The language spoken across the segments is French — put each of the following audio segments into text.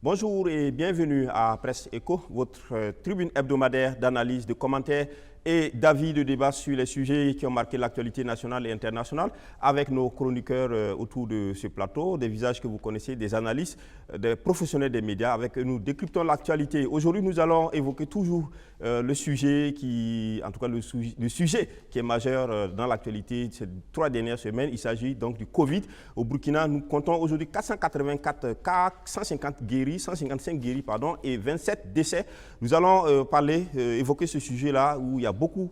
Bonjour et bienvenue à Presse Éco, votre tribune hebdomadaire d'analyse, de commentaires et d'avis de débat sur les sujets qui ont marqué l'actualité nationale et internationale avec nos chroniqueurs autour de ce plateau, des visages que vous connaissez, des analystes, des professionnels des médias. Avec eux, nous décryptons l'actualité. Aujourd'hui, nous allons évoquer toujours le sujet qui, en tout cas le sujet qui est majeur dans l'actualité ces 3 dernières semaines. Il s'agit donc du Covid. Au Burkina, nous comptons aujourd'hui 484 cas, 150 guéris, 155 guéris, pardon, et 27 décès. Nous allons évoquer ce sujet-là où il y a beaucoup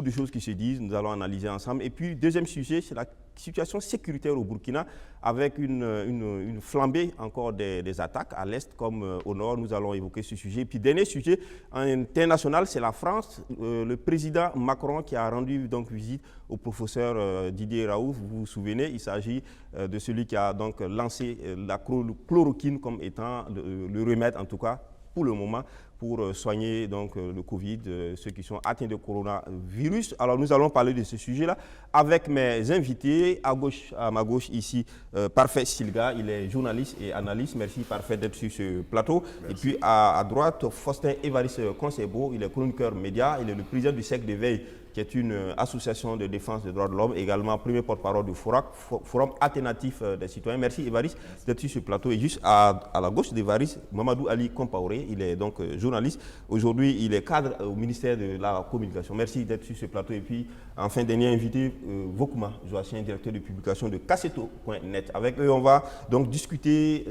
de choses qui se disent, nous allons analyser ensemble. Et puis, deuxième sujet, c'est la situation sécuritaire au Burkina, avec une flambée encore des attaques à l'est comme au nord. Nous allons évoquer ce sujet. Et puis, dernier sujet international, c'est la France. Le président Macron qui a rendu donc visite au professeur Didier Raoult. Vous vous souvenez, il s'agit de celui qui a donc lancé la chloroquine comme étant le remède, en tout cas, pour le moment, pour soigner donc, le Covid, ceux qui sont atteints de coronavirus. Alors nous allons parler de ce sujet-là avec mes invités. À ma gauche ici, Parfait Silga, il est journaliste et analyste. Merci Parfait d'être sur ce plateau. Merci. Et puis à droite, Faustin Évariste Concebo, il est chroniqueur média, il est le président du cercle d'éveil, qui est une association de défense des droits de l'homme, également premier porte-parole du Forum alternatif des citoyens. Merci Évariste d'être sur ce plateau. Et juste à la gauche d'Évariste, Mamadou Ali Compaoré, il est donc journaliste. Aujourd'hui, il est cadre au ministère de la Communication. Merci d'être sur ce plateau. Et puis, enfin, dernier invité, Vokouma Joachim, directeur de publication de Casseto.net. Avec eux, on va donc discuter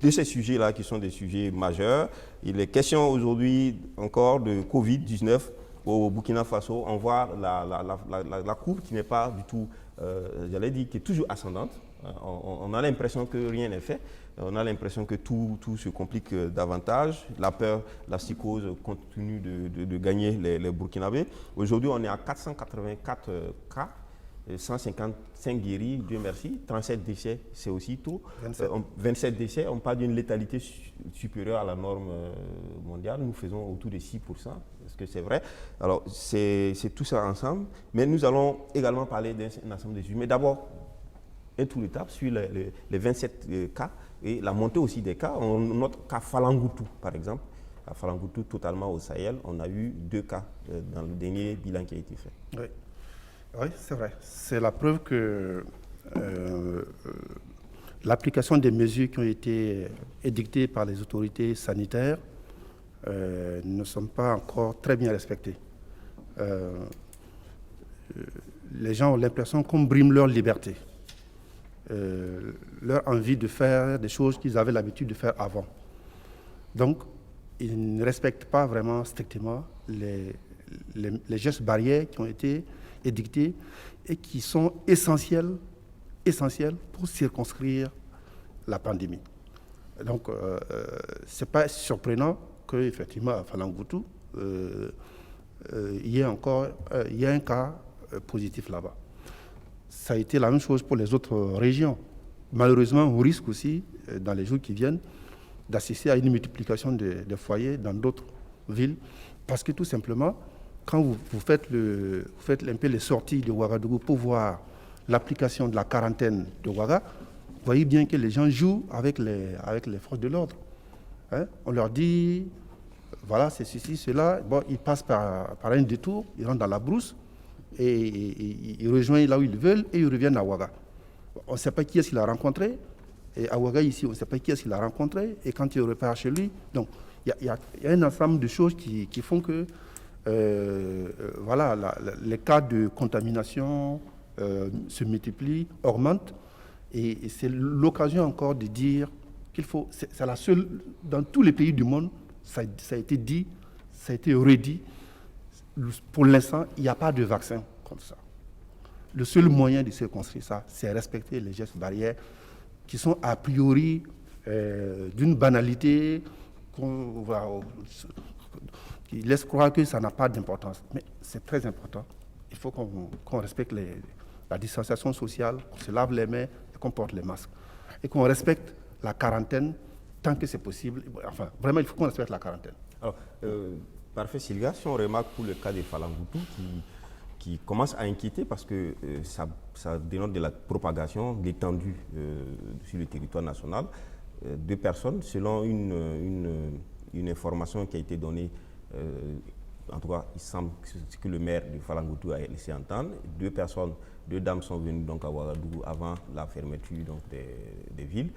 de ces sujets-là qui sont des sujets majeurs. Il est question aujourd'hui encore de Covid-19. Au Burkina Faso, on voit la courbe qui n'est pas du tout, j'allais dire, qui est toujours ascendante. On a l'impression que rien n'est fait. On a l'impression que tout se complique davantage. La peur, la psychose continue de gagner les Burkinabés. Aujourd'hui, on est à 484 cas. 155 guéris, Dieu merci, 37 décès, c'est aussi tout. 27 décès, on parle d'une létalité supérieure à la norme mondiale. Nous faisons autour de 6%. Est-ce que c'est vrai? Alors, c'est tout ça ensemble. Mais nous allons également parler d'un ensemble de sujets. Mais d'abord, un tour d'étape sur les 27 cas et la montée aussi des cas. On note qu'à Falangoutou, par exemple, à Falangoutou, totalement au Sahel, on a eu 2 cas dans le dernier bilan qui a été fait. Oui. Oui, c'est vrai. C'est la preuve que l'application des mesures qui ont été édictées par les autorités sanitaires ne sont pas encore très bien respectées. Les gens ont l'impression qu'on brime leur liberté, leur envie de faire des choses qu'ils avaient l'habitude de faire avant. Donc, ils ne respectent pas vraiment strictement les gestes barrières qui ont été édictés et qui sont essentiels pour circonscrire la pandémie. Donc, ce n'est pas surprenant qu'effectivement, à Falangoutou, il y ait un cas positif là-bas. Ça a été la même chose pour les autres régions. Malheureusement, on risque aussi, dans les jours qui viennent, d'assister à une multiplication des foyers dans d'autres villes, parce que tout simplement, quand vous faites un peu les sorties de Ouagadougou pour voir l'application de la quarantaine de Ouaga, vous voyez bien que les gens jouent avec les forces de l'ordre. Hein? On leur dit, voilà, c'est ceci, cela. Bon, ils passent par un détour, ils rentrent dans la brousse et ils rejoignent là où ils veulent et ils reviennent à Ouaga. On ne sait pas qui est-ce qu'il a rencontré. Et à Ouaga, ici, on ne sait pas qui est-ce qu'il a rencontré. Et quand il repart chez lui, donc il y a un ensemble de choses qui font que voilà, les cas de contamination se multiplient, augmentent, et c'est l'occasion encore de dire qu'il faut, c'est la seule, dans tous les pays du monde, ça a été dit, ça a été redit, pour l'instant, il n'y a pas de vaccin contre ça. Le seul moyen de circonscrire ça, c'est respecter les gestes barrières qui sont a priori d'une banalité qui laisse croire que ça n'a pas d'importance. Mais c'est très important. Il faut qu'on respecte la distanciation sociale, qu'on se lave les mains et qu'on porte les masques. Et qu'on respecte la quarantaine tant que c'est possible. Enfin, vraiment, il faut qu'on respecte la quarantaine. Alors, Parfait Silga, si on remarque pour le cas de Falangoutou qui commence à inquiéter parce que ça dénote de la propagation, de l'étendue sur le territoire national. 2 personnes, selon une information qui a été donnée, en tout cas, il semble que le maire de Falangoutou a laissé entendre. 2 dames sont venues donc à Ouagadougou avant la fermeture donc, des villes,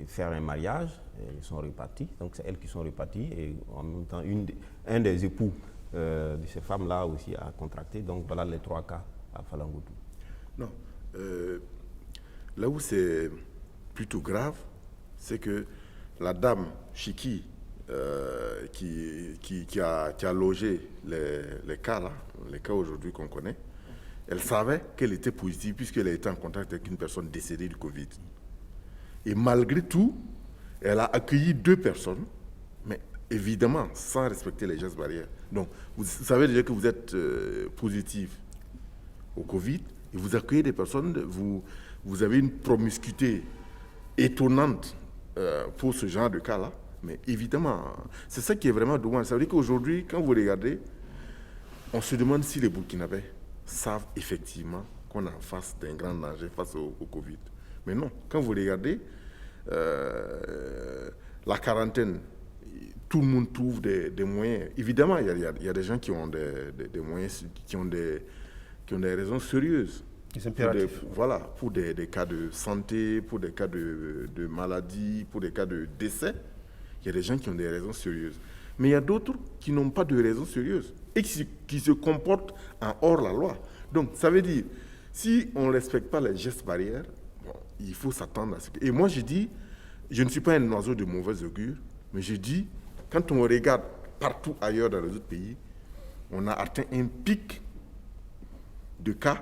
faire un mariage, elles sont reparties. Donc c'est elles qui sont reparties et en même temps, un des époux de ces femmes-là aussi a contracté. Donc voilà les 3 cas à Falangoutou. Non. Là où c'est plutôt grave, c'est que la dame Chiki qui a logé les cas là, les cas aujourd'hui qu'on connaît, elle savait qu'elle était positive puisqu'elle a été en contact avec une personne décédée du Covid. Et malgré tout, elle a accueilli 2 personnes, mais évidemment sans respecter les gestes barrières. Donc, vous savez déjà que vous êtes positif au Covid et vous accueillez des personnes, vous avez une promiscuité étonnante pour ce genre de cas-là. Mais évidemment, c'est ça qui est vraiment dommage. Ça veut dire qu'aujourd'hui, quand vous regardez, on se demande si les Burkinabés savent effectivement qu'on est en face d'un grand danger face au Covid. Mais non, quand vous regardez la quarantaine, tout le monde trouve des moyens. Évidemment, il y a des gens qui ont des moyens, qui ont des raisons sérieuses. Pour des cas de santé, pour des cas de maladie, pour des cas de décès. Il y a des gens qui ont des raisons sérieuses. Mais il y a d'autres qui n'ont pas de raisons sérieuses et qui se comportent en hors la loi. Donc, ça veut dire, si on ne respecte pas les gestes barrières, bon, il faut s'attendre à ce que... Et moi, je dis, je ne suis pas un oiseau de mauvais augure, mais je dis, quand on regarde partout ailleurs dans les autres pays, on a atteint un pic de cas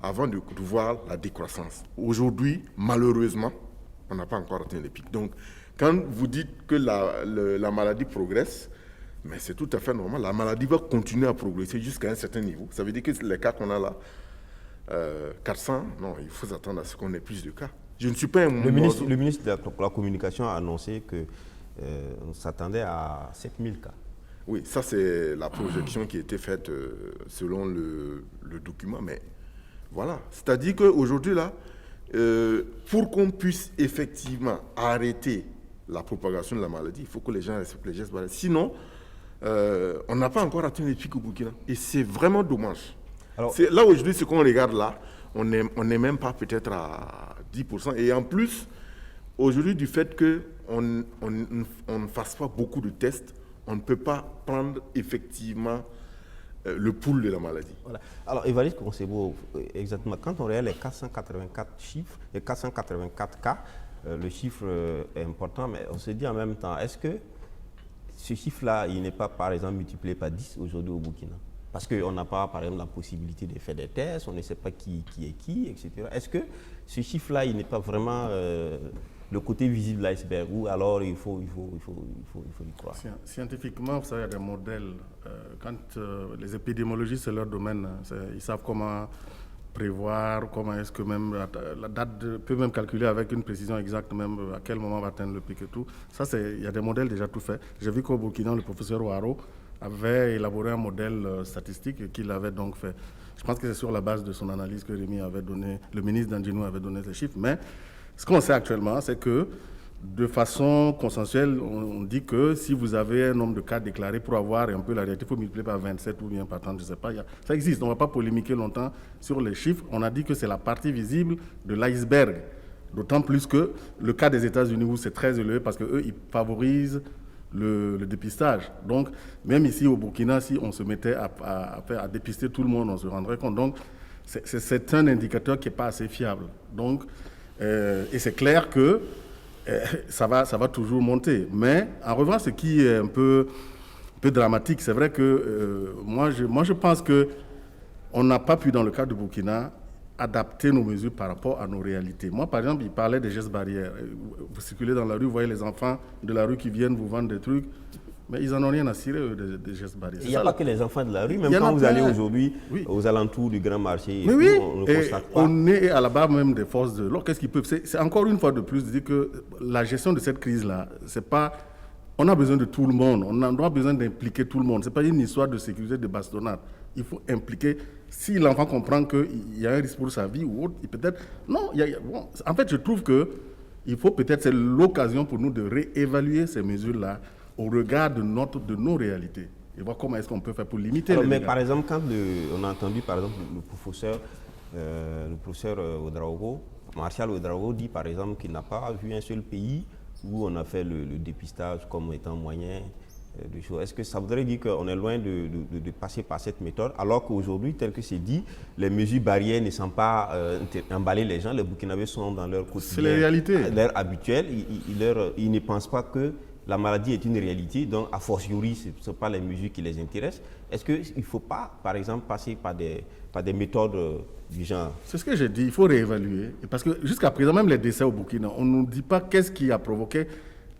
avant de voir la décroissance. Aujourd'hui, malheureusement, on n'a pas encore atteint le pic. Donc, quand vous dites que la maladie progresse, mais c'est tout à fait normal. La maladie va continuer à progresser jusqu'à un certain niveau. Ça veut dire que les cas qu'on a là, 400, non, il faut s'attendre à ce qu'on ait plus de cas. Je ne suis pas un le ministre de la Communication a annoncé qu'on s'attendait à 7000 cas. Oui, ça c'est la projection qui a été faite selon le document. Mais voilà, c'est-à-dire qu'aujourd'hui, là, pour qu'on puisse effectivement arrêter la propagation de la maladie, il faut que les gens respectent les gestes barrières. Sinon, on n'a pas encore atteint les pics au Burkina. Et c'est vraiment dommage. Alors, là, aujourd'hui, ce qu'on regarde là, on n'est même pas peut-être à 10%. Et en plus, aujourd'hui, du fait qu'on ne fasse pas beaucoup de tests, on ne peut pas prendre effectivement le pouls de la maladie. Voilà. Alors, Évariste Konsebo, exactement, quand on regarde les 484 chiffres, les 484 cas, le chiffre est important, mais on se dit en même temps, est-ce que ce chiffre-là, il n'est pas, par exemple, multiplié par 10 aujourd'hui au Burkina? Parce qu'on n'a pas, par exemple, la possibilité de faire des tests, on ne sait pas qui est qui, etc. Est-ce que ce chiffre-là, il n'est pas vraiment le côté visible de l'iceberg, ou alors il faut y croire? Scientifiquement, vous savez, il y a des modèles. Quand les épidémiologistes, c'est leur domaine, ils savent comment prévoir, comment est-ce que même la date peut même calculer avec une précision exacte, même à quel moment va atteindre le pic et tout. Ça, il y a des modèles déjà tout faits. J'ai vu qu'au Burkina, le professeur Ouaro avait élaboré un modèle statistique et qu'il avait donc fait. Je pense que c'est sur la base de son analyse que Rémi avait donné, le ministre Dandjinou avait donné ces chiffres. Mais ce qu'on sait actuellement, c'est que de façon consensuelle, on dit que si vous avez un nombre de cas déclarés pour avoir un peu la réalité, il faut multiplier par 27 ou bien par 30, je ne sais pas. Ça existe, on ne va pas polémiquer longtemps sur les chiffres. On a dit que c'est la partie visible de l'iceberg. D'autant plus que le cas des États-Unis où c'est très élevé parce qu'eux, ils favorisent le dépistage. Donc, même ici au Burkina, si on se mettait à dépister tout le monde, on se rendrait compte. Donc, c'est un indicateur qui n'est pas assez fiable. Donc, et c'est clair que ça va toujours monter. Mais en revanche, ce qui est un peu dramatique, c'est vrai que moi, je pense qu'on n'a pas pu, dans le cas du Burkina, adapter nos mesures par rapport à nos réalités. Moi, par exemple, il parlait des gestes barrières. Vous circulez dans la rue, vous voyez les enfants de la rue qui viennent vous vendre des trucs, mais ils n'en ont rien à cirer, eux, des gestes barrières. Il n'y a pas que les enfants de la rue, même quand vous allez aujourd'hui aux alentours du grand marché, on ne constate pas. On est à la barre même des forces de l'ordre. Qu'est-ce qu'ils peuvent? C'est encore une fois de plus de dire que la gestion de cette crise-là, c'est pas... On a besoin de tout le monde, on a besoin d'impliquer tout le monde. Ce n'est pas une histoire de sécurité, de bastonnade. Il faut impliquer... Si l'enfant comprend qu'il y a un risque pour sa vie ou autre, peut-être... Non, en fait, je trouve que il faut peut-être, c'est l'occasion pour nous de réévaluer ces mesures-là au regard de nos réalités et voir comment est-ce qu'on peut faire pour limiter les dégâts. Par exemple, quand on a entendu par exemple le professeur Ouedraogo, Martial Ouedraogo dit par exemple qu'il n'a pas vu un seul pays où on a fait le dépistage comme étant moyen de choses. Est-ce que ça voudrait dire qu'on est loin de passer par cette méthode, alors qu'aujourd'hui, tel que c'est dit, les mesures barrières ne sont pas emballer les gens, les Burkinabés sont dans leur quotidien, c'est la réalité, leur habituel, ils ne pensent pas que la maladie est une réalité, donc a fortiori, ce ne sont pas les mesures qui les intéressent. Est-ce qu'il ne faut pas, par exemple, passer par des méthodes du genre? C'est ce que j'ai dit, il faut réévaluer. Parce que jusqu'à présent, même les décès au Burkina, on ne nous dit pas qu'est-ce qui a provoqué.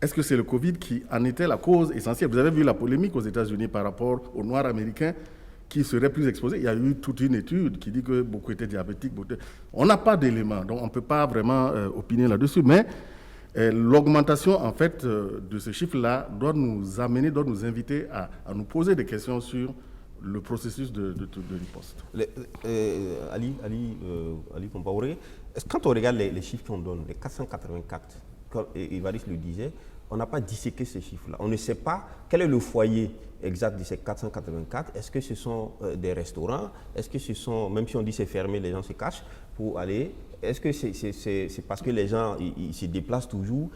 Est-ce que c'est le Covid qui en était la cause essentielle? Vous avez vu la polémique aux États-Unis par rapport aux Noirs américains qui seraient plus exposés. Il y a eu toute une étude qui dit que beaucoup étaient diabétiques. On n'a pas d'éléments, donc on ne peut pas vraiment opiner là-dessus. Mais l'augmentation, en fait, de ce chiffre-là doit nous amener, doit nous inviter à nous poser des questions sur le processus de riposte. Ali Compaoré, quand on regarde les chiffres qu'on donne, les 484, comme Évariste le disait, on n'a pas disséqué ces chiffres-là. On ne sait pas quel est le foyer exact de ces 484. Est-ce que ce sont des restaurants? Est-ce que ce sont, même si on dit c'est fermé, les gens se cachent pour aller? Est-ce que c'est parce que les gens ils se déplacent toujours?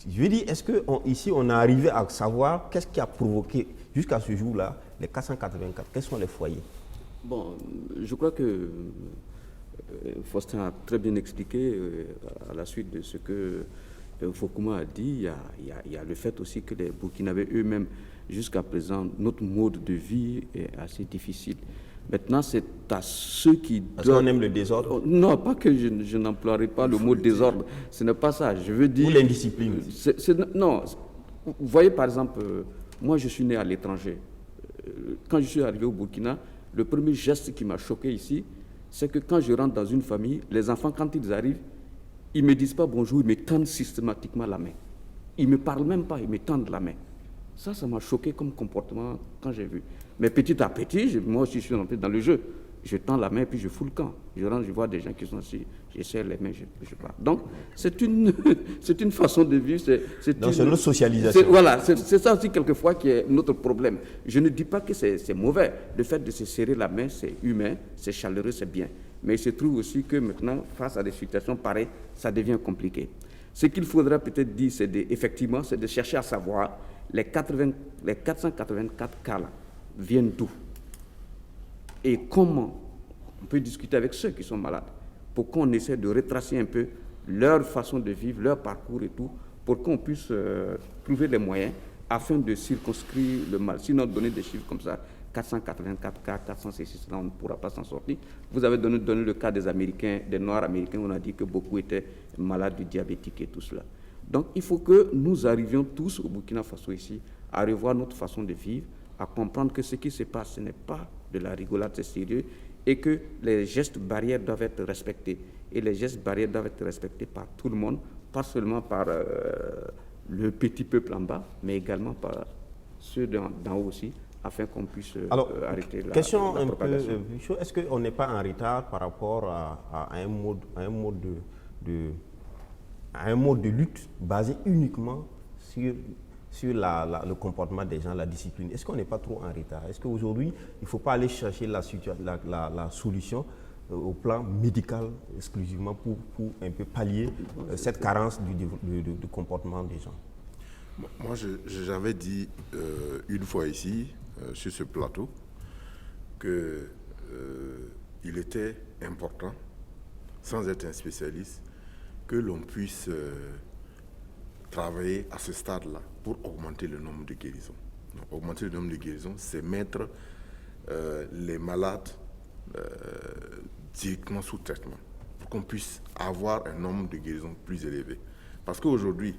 Je veux dire, est-ce qu'ici on est arrivé à savoir qu'est-ce qui a provoqué jusqu'à ce jour-là les 484? Quels sont les foyers? Bon, je crois que Faustin a très bien expliqué à la suite de ce que Foukouma a dit. Il y a le fait aussi que les Burkinabés eux-mêmes, jusqu'à présent, notre mode de vie est assez difficile. Maintenant, c'est à ceux qui doivent... Parce qu'on aime le désordre? Non, pas que je n'emploierai pas le mot désordre. Ce n'est pas ça. Je veux dire... Ou l'indiscipline? Non. Vous voyez, par exemple, moi, je suis né à l'étranger. Quand je suis arrivé au Burkina, le premier geste qui m'a choqué ici, c'est que quand je rentre dans une famille, les enfants, quand ils arrivent, ils ne me disent pas bonjour, ils me tendent systématiquement la main. Ils ne me parlent même pas, ils me tendent la main. Ça m'a choqué comme comportement quand j'ai vu. Mais petit à petit, moi aussi je suis rentré dans le jeu. Je tends la main et puis je fous le camp. Je rentre, je vois des gens qui sont assis, je serre les mains, je pars. Donc c'est une façon de vivre. C'est notre socialisation. Voilà, c'est ça aussi quelquefois qui est notre problème. Je ne dis pas que c'est mauvais. Le fait de se serrer la main, c'est humain, c'est chaleureux, c'est bien. Mais il se trouve aussi que maintenant, face à des situations pareilles, ça devient compliqué. Ce qu'il faudra peut-être dire, effectivement, c'est de chercher à savoir les 484 cas là viennent d'où et comment on peut discuter avec ceux qui sont malades pour qu'on essaie de retracer un peu leur façon de vivre, leur parcours et tout, pour qu'on puisse trouver les moyens afin de circonscrire le mal. Sinon, donner des chiffres comme ça, 484 cas, 466, on ne pourra pas s'en sortir. Vous avez donné le cas des Américains, des Noirs américains, on a dit que beaucoup étaient malades du diabétique et tout cela. Donc, il faut que nous arrivions tous au Burkina Faso ici à revoir notre façon de vivre, à comprendre que ce qui se passe, ce n'est pas de la rigolade, c'est sérieux, et que les gestes barrières doivent être respectés. Et les gestes barrières doivent être respectés par tout le monde, pas seulement par le petit peuple en bas, mais également par ceux d'en haut aussi, afin qu'on puisse arrêter la question propagation. Un peu, est-ce qu'on n'est pas en retard par rapport à un mode de lutte basé uniquement sur le comportement des gens, la discipline? Est-ce qu'on n'est pas trop en retard? Est-ce qu'aujourd'hui, il ne faut pas aller chercher la solution au plan médical exclusivement pour un peu pallier cette carence du comportement des gens? Moi, j'avais dit une fois ici, sur ce plateau, qu'il était important, sans être un spécialiste, que l'on puisse travailler à ce stade-là pour augmenter le nombre de guérisons. Donc, augmenter le nombre de guérisons, c'est mettre les malades directement sous traitement pour qu'on puisse avoir un nombre de guérisons plus élevé. Parce qu'aujourd'hui,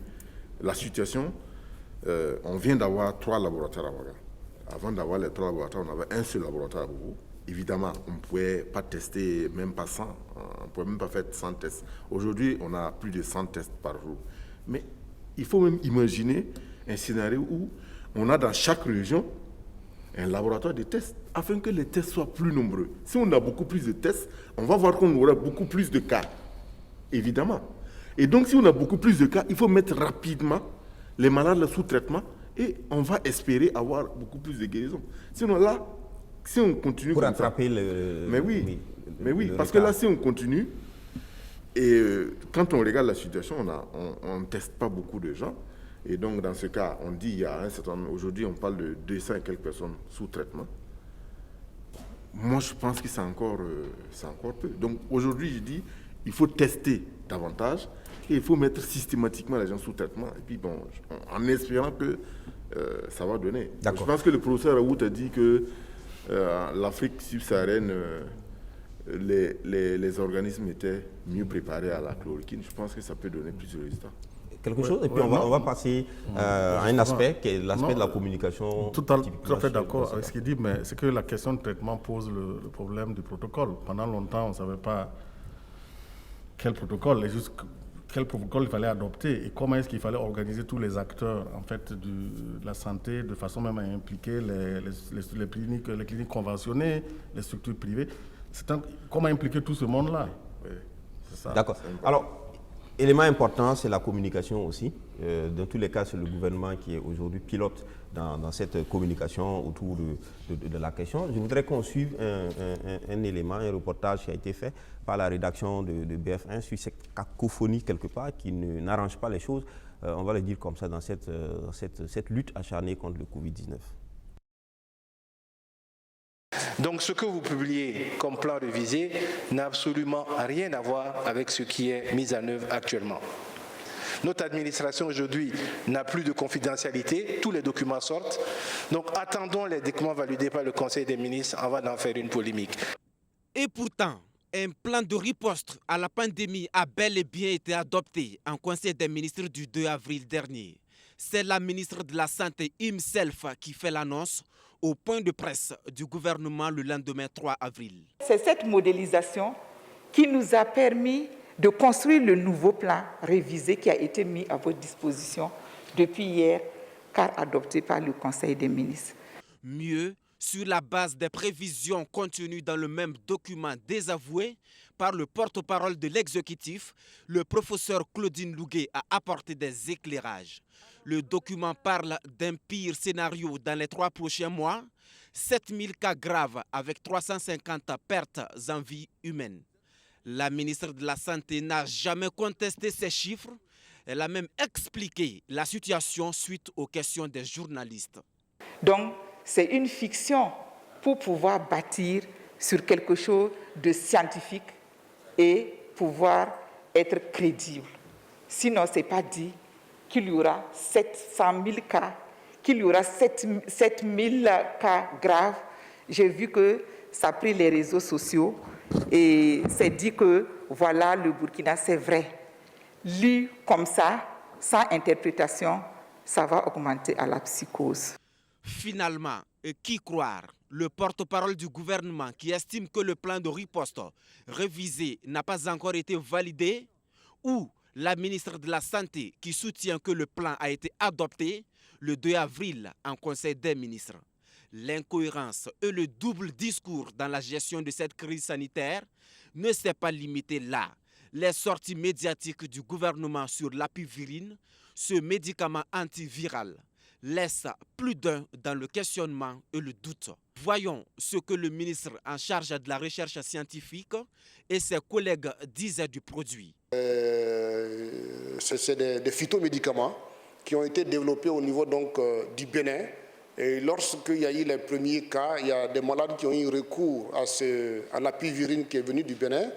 la situation, on vient d'avoir 3 laboratoires à Ouaga. Avant d'avoir les 3 laboratoires, on avait un seul laboratoire à Boubou. Évidemment, on ne pouvait pas tester, même pas 100, on ne pouvait même pas faire 100 tests. Aujourd'hui, on a plus de 100 tests par jour. Mais il faut même imaginer un scénario où on a dans chaque région un laboratoire de tests, afin que les tests soient plus nombreux. Si on a beaucoup plus de tests, on va voir qu'on aura beaucoup plus de cas, évidemment. Et donc, si on a beaucoup plus de cas, il faut mettre rapidement les malades là sous traitement et on va espérer avoir beaucoup plus de guérisons. Sinon là, si on continue pour comme attraper ça, le... Mais oui, parce retard. que là, si on continue, et quand on regarde la situation, on ne teste pas beaucoup de gens. Et donc, dans ce cas, on dit, il y a un certain nombre, aujourd'hui, on parle de 200 et quelques personnes sous traitement. Moi, je pense que c'est encore peu. Donc, aujourd'hui, je dis, il faut tester davantage et il faut mettre systématiquement les gens sous traitement. Et puis, bon, en espérant que ça va donner. Je pense que le professeur Raoult a dit que l'Afrique subsaharienne, les organismes étaient mieux préparés à la chloroquine. Je pense que ça peut donner plus de résultats. Quelque chose, et puis on va passer à un aspect qui est l'aspect de la communication. Tout à fait d'accord avec ce qu'il dit, mais c'est que la question de traitement pose le problème du protocole. Pendant longtemps, on ne savait pas quel protocole il fallait adopter et comment est-ce qu'il fallait organiser tous les acteurs en fait, de la santé de façon même à impliquer les cliniques conventionnées, les structures privées. Comment impliquer tout ce monde-là? Oui, c'est ça. D'accord. Alors, élément important, c'est la communication aussi. Dans tous les cas, c'est le gouvernement qui est aujourd'hui pilote dans cette communication autour de la question. Je voudrais qu'on suive un élément, un reportage qui a été fait par la rédaction de BF1 sur cette cacophonie quelque part qui n'arrange pas les choses, on va le dire comme ça, dans cette lutte acharnée contre le Covid-19. Donc ce que vous publiez comme plan révisé n'a absolument rien à voir avec ce qui est mis en œuvre actuellement. Notre administration aujourd'hui n'a plus de confidentialité, tous les documents sortent. Donc attendons les documents validés par le Conseil des ministres avant d'en faire une polémique. Et pourtant, un plan de riposte à la pandémie a bel et bien été adopté en Conseil des ministres du 2 avril dernier. C'est la ministre de la Santé himself qui fait l'annonce au point de presse du gouvernement le lendemain 3 avril. C'est cette modélisation qui nous a permis de construire le nouveau plan révisé qui a été mis à votre disposition depuis hier, car adopté par le Conseil des ministres. Mieux, sur la base des prévisions contenues dans le même document désavoué par le porte-parole de l'exécutif, le professeur Claudine Louguet a apporté des éclairages. Le document parle d'un pire scénario dans les 3 prochains mois, 7000 cas graves avec 350 pertes en vie humaine. La ministre de la Santé n'a jamais contesté ces chiffres. Elle a même expliqué la situation suite aux questions des journalistes. Donc, c'est une fiction pour pouvoir bâtir sur quelque chose de scientifique et pouvoir être crédible. Sinon, ce n'est pas dit qu'il y aura 700 000 cas, qu'il y aura 7 000 cas graves. J'ai vu que ça a pris les réseaux sociaux et c'est dit que voilà le Burkina, c'est vrai. Lu comme ça, sans interprétation, ça va augmenter à la psychose. Finalement, qui croire? Le porte-parole du gouvernement qui estime que le plan de riposte révisé n'a pas encore été validé, ou la ministre de la Santé qui soutient que le plan a été adopté le 2 avril en Conseil des ministres. L'incohérence et le double discours dans la gestion de cette crise sanitaire ne s'est pas limité là. Les sorties médiatiques du gouvernement sur l'apivérine, ce médicament antiviral, laissent plus d'un dans le questionnement et le doute. Voyons ce que le ministre en charge de la recherche scientifique et ses collègues disaient du produit. C'est des phytomédicaments qui ont été développés au niveau donc, du Bénin. Et lorsqu'il y a eu les premiers cas, il y a des malades qui ont eu recours à l'apivérine qui est venue du Bénin.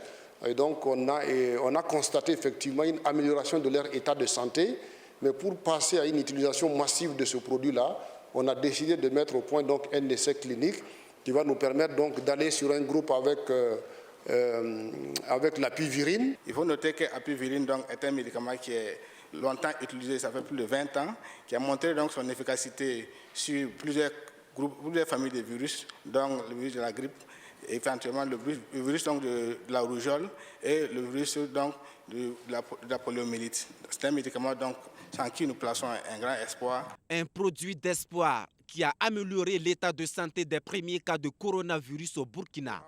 Et donc on a constaté effectivement une amélioration de leur état de santé. Mais pour passer à une utilisation massive de ce produit-là, on a décidé de mettre au point donc, un essai clinique qui va nous permettre d'aller sur un groupe avec l'apivérine. Il faut noter que l'apivérine est un médicament qui est longtemps utilisé, ça fait plus de 20 ans, qui a montré donc, son efficacité sur plusieurs familles de virus, donc le virus de la grippe, éventuellement le virus donc, de la rougeole et le virus donc, de la poliomyélite. C'est un médicament donc, sans qui nous plaçons un grand espoir. Un produit d'espoir qui a amélioré l'état de santé des premiers cas de coronavirus au Burkina.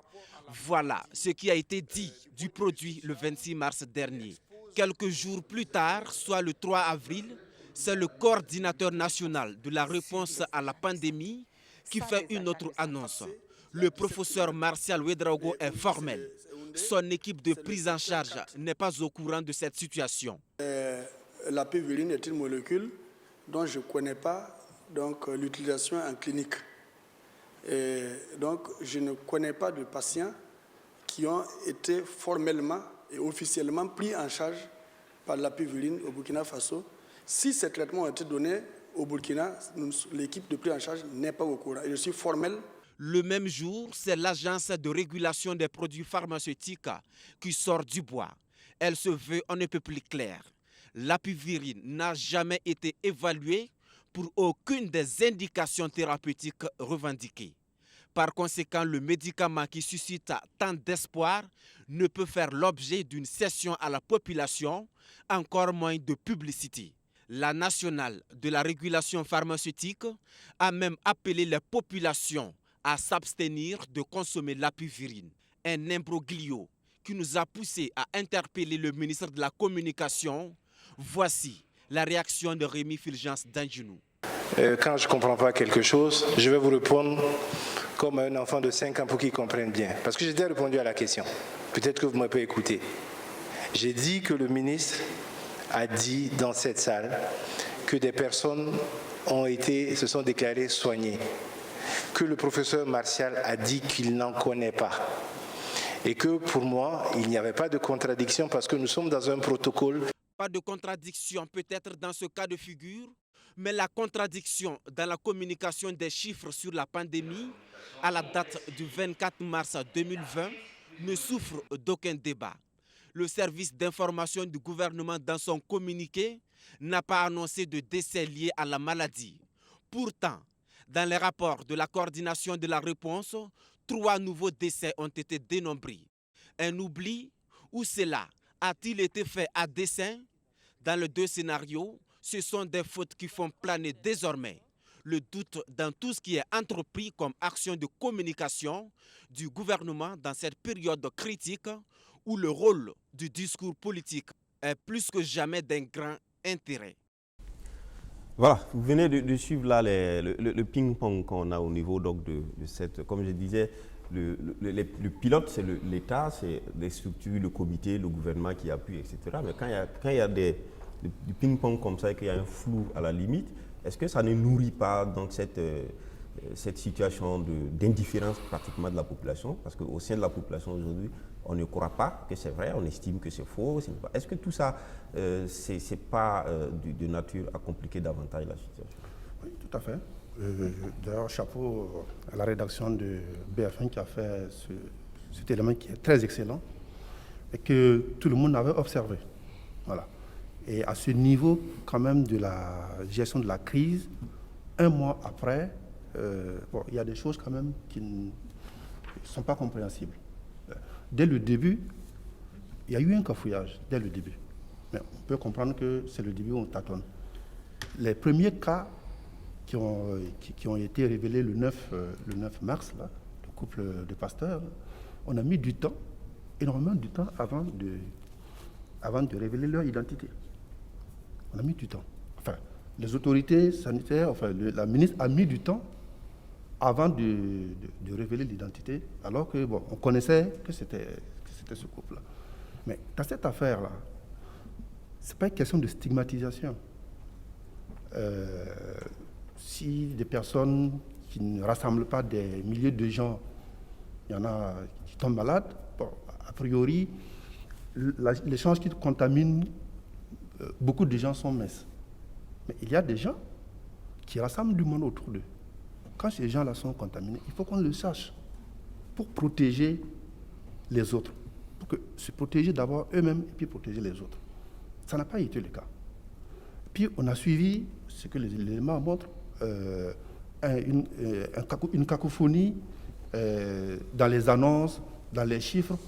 Voilà ce qui a été dit du produit le 26 mars dernier. Quelques jours plus tard, soit le 3 avril, c'est le coordinateur national de la réponse à la pandémie qui fait une autre annonce. Le professeur Martial Ouedraogo est formel. Son équipe de prise en charge n'est pas au courant de cette situation. La pivirine est une molécule dont je ne connais pas l'utilisation en clinique. Et donc, je ne connais pas de patients qui ont été formellement et officiellement pris en charge par la pivirine au Burkina Faso. Si ces traitements ont été donnés au Burkina, l'équipe de prise en charge n'est pas au courant. Je suis formel. Le même jour, c'est l'Agence de régulation des produits pharmaceutiques qui sort du bois. Elle se veut on ne peut plus claire. La pivirine n'a jamais été évaluée pour aucune des indications thérapeutiques revendiquées. Par conséquent, le médicament qui suscite tant d'espoir ne peut faire l'objet d'une cession à la population, encore moins de publicité. La nationale de la régulation pharmaceutique a même appelé les populations à s'abstenir de consommer la pivirine. Un imbroglio qui nous a poussé à interpeller le ministre de la Communication. Voici la réaction de Rémi Fulgence Dangenou. Quand je ne comprends pas quelque chose, je vais vous répondre comme un enfant de 5 ans pour qu'il comprenne bien. Parce que j'ai déjà répondu à la question. Peut-être que vous m'avez pas écouté. J'ai dit que le ministre a dit dans cette salle que des personnes se sont déclarées soignées, que le professeur Martial a dit qu'il n'en connaît pas et que pour moi, il n'y avait pas de contradiction parce que nous sommes dans un protocole. Pas de contradiction peut-être dans ce cas de figure, mais la contradiction dans la communication des chiffres sur la pandémie à la date du 24 mars 2020 ne souffre d'aucun débat. Le service d'information du gouvernement dans son communiqué n'a pas annoncé de décès liés à la maladie. Pourtant, dans les rapports de la coordination de la réponse, 3 nouveaux décès ont été dénombrés. Un oubli ou cela a-t-il été fait à dessein? Dans les 2 scénarios, ce sont des fautes qui font planer désormais le doute dans tout ce qui est entrepris comme action de communication du gouvernement dans cette période critique où le rôle du discours politique est plus que jamais d'un grand intérêt. Voilà, vous venez de suivre là le ping-pong qu'on a au niveau donc de cette, comme je disais, le pilote, c'est l'État, c'est les structures, le comité, le gouvernement qui appuie, etc. Mais quand il y a du ping-pong comme ça et qu'il y a un flou à la limite, est-ce que ça ne nourrit pas donc cette situation d'indifférence pratiquement de la population? Parce qu'au sein de la population aujourd'hui, on ne croit pas que c'est vrai, on estime que c'est faux. Est-ce que tout ça, c'est pas de nature à compliquer davantage la situation? Oui, tout à fait. D'ailleurs, chapeau à la rédaction de BF1 qui a fait cet élément qui est très excellent et que tout le monde avait observé. Voilà. Et à ce niveau, quand même, de la gestion de la crise, un mois après, il y a des choses quand même qui ne sont pas compréhensibles. Dès le début, il y a eu un cafouillage, dès le début. Mais on peut comprendre que c'est le début où on tâtonne. Les premiers cas qui ont été révélés le 9 mars, là, le couple de pasteurs, on a mis du temps, énormément de temps avant de révéler leur identité. On a mis du temps. Enfin, les autorités sanitaires, la ministre a mis du temps avant de révéler l'identité, alors que on connaissait que c'était ce couple-là. Mais dans cette affaire-là, ce n'est pas une question de stigmatisation. Si des personnes qui ne rassemblent pas des milliers de gens, il y en a qui tombent malades, a priori, les chances qu'ils contaminent beaucoup de gens sont minces. Mais il y a des gens qui rassemblent du monde autour d'eux. Quand ces gens-là sont contaminés, il faut qu'on le sache pour protéger les autres. Pour se protéger d'abord eux-mêmes et puis protéger les autres. Ça n'a pas été le cas. Puis on a suivi ce que les éléments montrent, une cacophonie dans les annonces, dans les chiffres.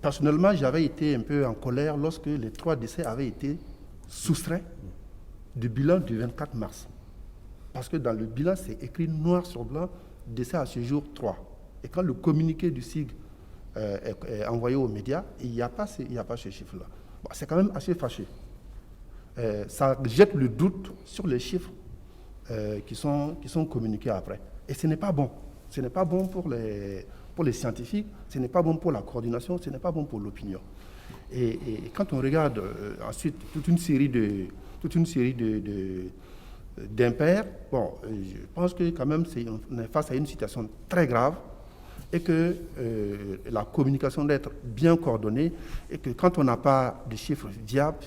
Personnellement, j'avais été un peu en colère lorsque les 3 décès avaient été soustraits du bilan du 24 mars. Parce que dans le bilan, c'est écrit noir sur blanc, décès à ce jour 3. Et quand le communiqué du SIG est envoyé aux médias, il n'y a pas ce chiffre-là. c'est quand même assez fâché. Ça jette le doute sur les chiffres qui sont communiqués après. Et ce n'est pas bon. Ce n'est pas bon pour les scientifiques, ce n'est pas bon pour la coordination, ce n'est pas bon pour l'opinion. Et quand on regarde ensuite toute une série d'impairs, bon, je pense que quand même on est face à une situation très grave et que la communication doit être bien coordonnée et que quand on n'a pas de chiffres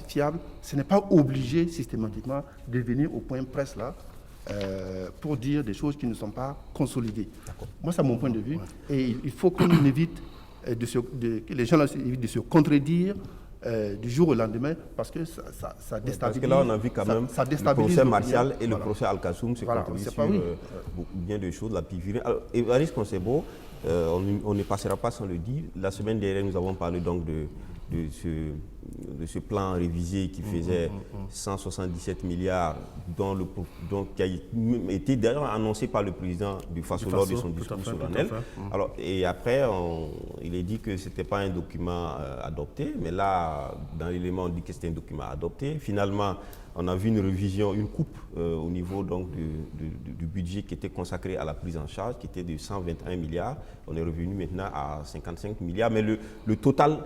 fiables, ce n'est pas obligé systématiquement de venir au point presse là pour dire des choses qui ne sont pas consolidées. Moi, c'est mon point de vue. Et il faut qu'on évite que les gens évitent de se contredire du jour au lendemain, parce que ça déstabilise. Parce que là, on a vu quand même le procès Martial et le procès Al-Kassoum se contribuent sur bien de choses, la pivirine. Alors, Évariste Konsebo, on ne passera pas sans le dire. La semaine dernière, nous avons parlé donc de ce plan révisé qui faisait 177 milliards, qui a été d'ailleurs annoncé par le président du Faso lors de son discours solennel. Alors, et après, il est dit que ce n'était pas un document adopté, mais là, dans l'élément, on dit que c'était un document adopté. Finalement, on a vu une révision, une coupe au niveau donc, du budget qui était consacré à la prise en charge, qui était de 121 milliards. On est revenu maintenant à 55 milliards, mais le total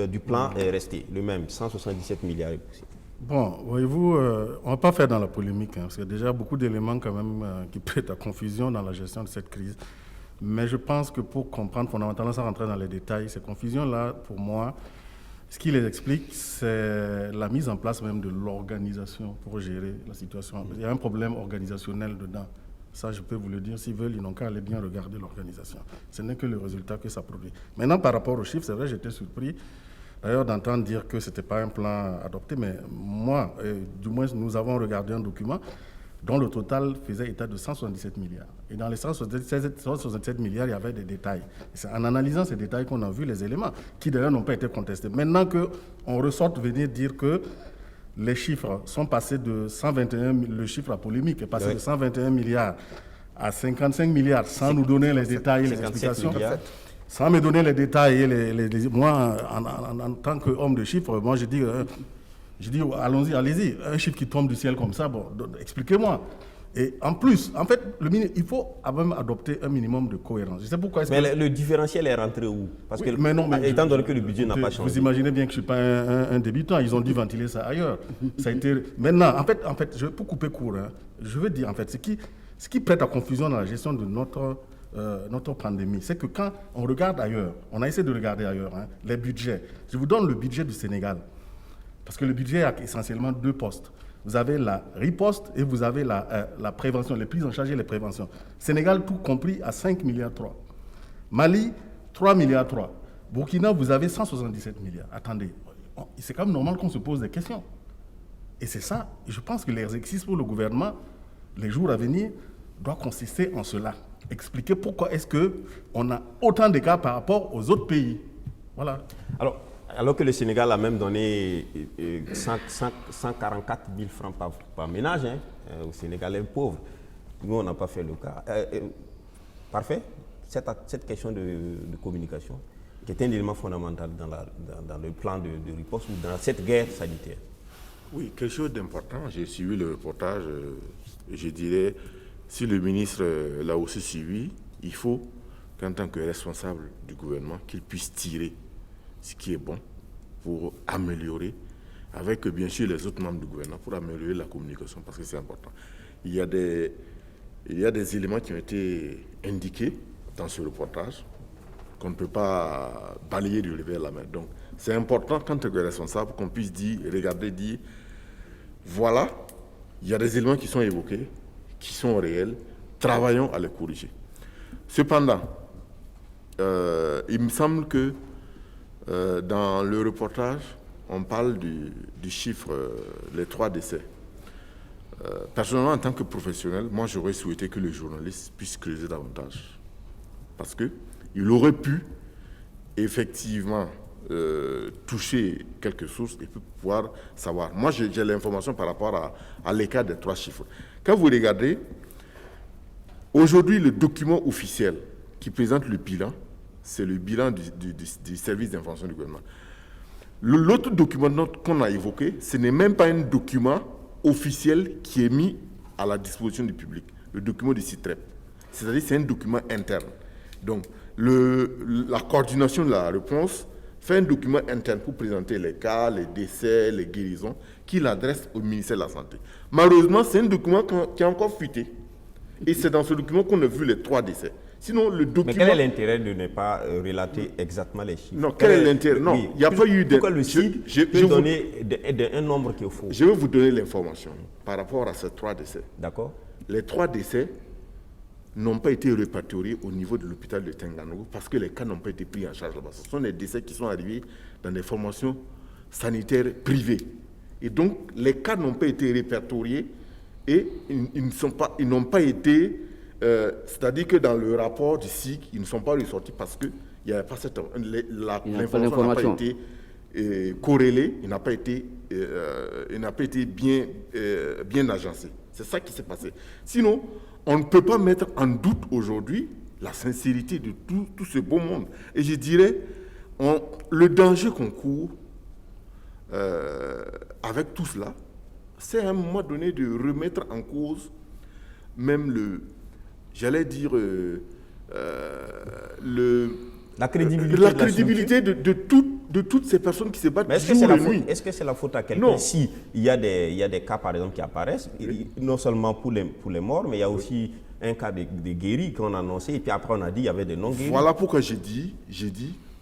du plan est resté le même, 177 milliards. Bon, voyez-vous, on ne va pas faire dans la polémique, parce qu'il y a déjà beaucoup d'éléments quand même qui prêtent à confusion dans la gestion de cette crise. Mais je pense que pour comprendre fondamentalement, sans rentrer dans les détails, ces confusions-là, pour moi, ce qui les explique, c'est la mise en place même de l'organisation pour gérer la situation. Il y a un problème organisationnel dedans. Ça, je peux vous le dire. S'ils veulent, ils n'ont qu'à aller bien regarder l'organisation. Ce n'est que le résultat que ça produit. Maintenant, par rapport aux chiffres, c'est vrai, j'étais surpris d'ailleurs d'entendre dire que ce n'était pas un plan adopté. Mais moi, du moins, nous avons regardé un document dont le total faisait état de 177 milliards. Et dans les 167 milliards, il y avait des détails. C'est en analysant ces détails qu'on a vu les éléments, qui d'ailleurs n'ont pas été contestés. Maintenant qu'on ressorte venir dire que les chiffres sont passés de 121, le chiffre à polémique est passé de 121 milliards à 55 milliards, sans nous donner les détails et les explications. Sans me donner les détails et moi, en tant qu'homme de chiffres, moi je dis allez-y, un chiffre qui tombe du ciel comme ça, bon, expliquez-moi. Et en plus, en fait, il faut même adopter un minimum de cohérence. Je sais pourquoi. Mais le différentiel est rentré où? Parce que, étant donné que le budget n'a pas changé. Vous imaginez bien que je ne suis pas un débutant. Ils ont dû ventiler ça ailleurs. Ça a été... Maintenant, en fait, pour couper court, je veux dire, en fait, ce qui prête à confusion dans la gestion de notre pandémie, c'est que quand on regarde ailleurs, on a essayé de regarder ailleurs, les budgets. Je vous donne le budget du Sénégal. Parce que le budget a essentiellement deux postes. Vous avez la riposte et vous avez la prévention, les prises en charge et les préventions. Sénégal, tout compris, à 5,3 milliards. Mali, 3,3 milliards. Burkina, vous avez 177 milliards. Attendez, c'est quand même normal qu'on se pose des questions. Et c'est ça, je pense que l'exercice pour le gouvernement, les jours à venir, doit consister en cela. Expliquer pourquoi est-ce qu'on a autant d'écarts par rapport aux autres pays. Voilà. Alors que le Sénégal a même donné 144 000 francs par ménage aux Sénégalais pauvres. Nous, on n'a pas fait le cas. Parfait. Cette question de communication, qui est un élément fondamental dans le plan de riposte ou dans cette guerre sanitaire. Oui, quelque chose d'important. J'ai suivi le reportage. Je dirais, si le ministre l'a aussi suivi, il faut qu'en tant que responsable du gouvernement, qu'il puisse tirer ce qui est bon pour améliorer, avec bien sûr les autres membres du gouvernement, pour améliorer la communication, parce que c'est important. Il y a des éléments qui ont été indiqués dans ce reportage qu'on ne peut pas balayer du revers de la main. Donc c'est important, quand on est responsable, qu'on puisse regarder, dire, voilà, il y a des éléments qui sont évoqués, qui sont réels, travaillons à les corriger. Cependant, il me semble que dans le reportage, on parle du chiffre, les 3 décès. Personnellement, en tant que professionnel, moi j'aurais souhaité que les journalistes puissent creuser davantage. Parce qu'il aurait pu effectivement toucher quelques sources et pouvoir savoir. Moi j'ai l'information par rapport à l'écart des 3 chiffres. Quand vous regardez, aujourd'hui le document officiel qui présente le bilan, c'est le bilan du service d'information du gouvernement. L'autre document qu'on a évoqué, ce n'est même pas un document officiel qui est mis à la disposition du public, le document du CITREP. C'est-à-dire c'est un document interne. Donc, la coordination de la réponse fait un document interne pour présenter les cas, les décès, les guérisons, qu'il adresse au ministère de la Santé. Malheureusement, c'est un document qui est encore fuité. Et c'est dans ce document qu'on a vu les 3 décès. Sinon, le document... Mais quel est l'intérêt de ne pas relater exactement les chiffres? Non, quel est l'intérêt? Non, il n'y a pas eu de... Pourquoi le CID peut donner un nombre qui est faux? Je vais vous donner l'information par rapport à ces 3 décès. D'accord. Les 3 décès n'ont pas été répertoriés au niveau de l'hôpital de Tenganogo parce que les cas n'ont pas été pris en charge là-bas. Ce sont des décès qui sont arrivés dans des formations sanitaires privées. Et donc, les cas n'ont pas été répertoriés et ils n'ont pas été... c'est-à-dire que dans le rapport du SIC, ils ne sont pas ressortis parce que l'information n'a pas été corrélée, il n'a pas été bien agencé. C'est ça qui s'est passé. Sinon, on ne peut pas mettre en doute aujourd'hui la sincérité de tout ce beau monde. Et je dirais, le danger qu'on court avec tout cela, c'est à un moment donné de remettre en cause même j'allais dire, la crédibilité de toutes ces personnes qui se battent jour et nuit. Est-ce que c'est la faute à quelqu'un? Si il y a des cas, par exemple, qui apparaissent, non seulement pour les morts, mais il y a aussi un cas de guéris qu'on a annoncé, et puis après on a dit qu'il y avait des non-guéris. Voilà pourquoi j'ai dit,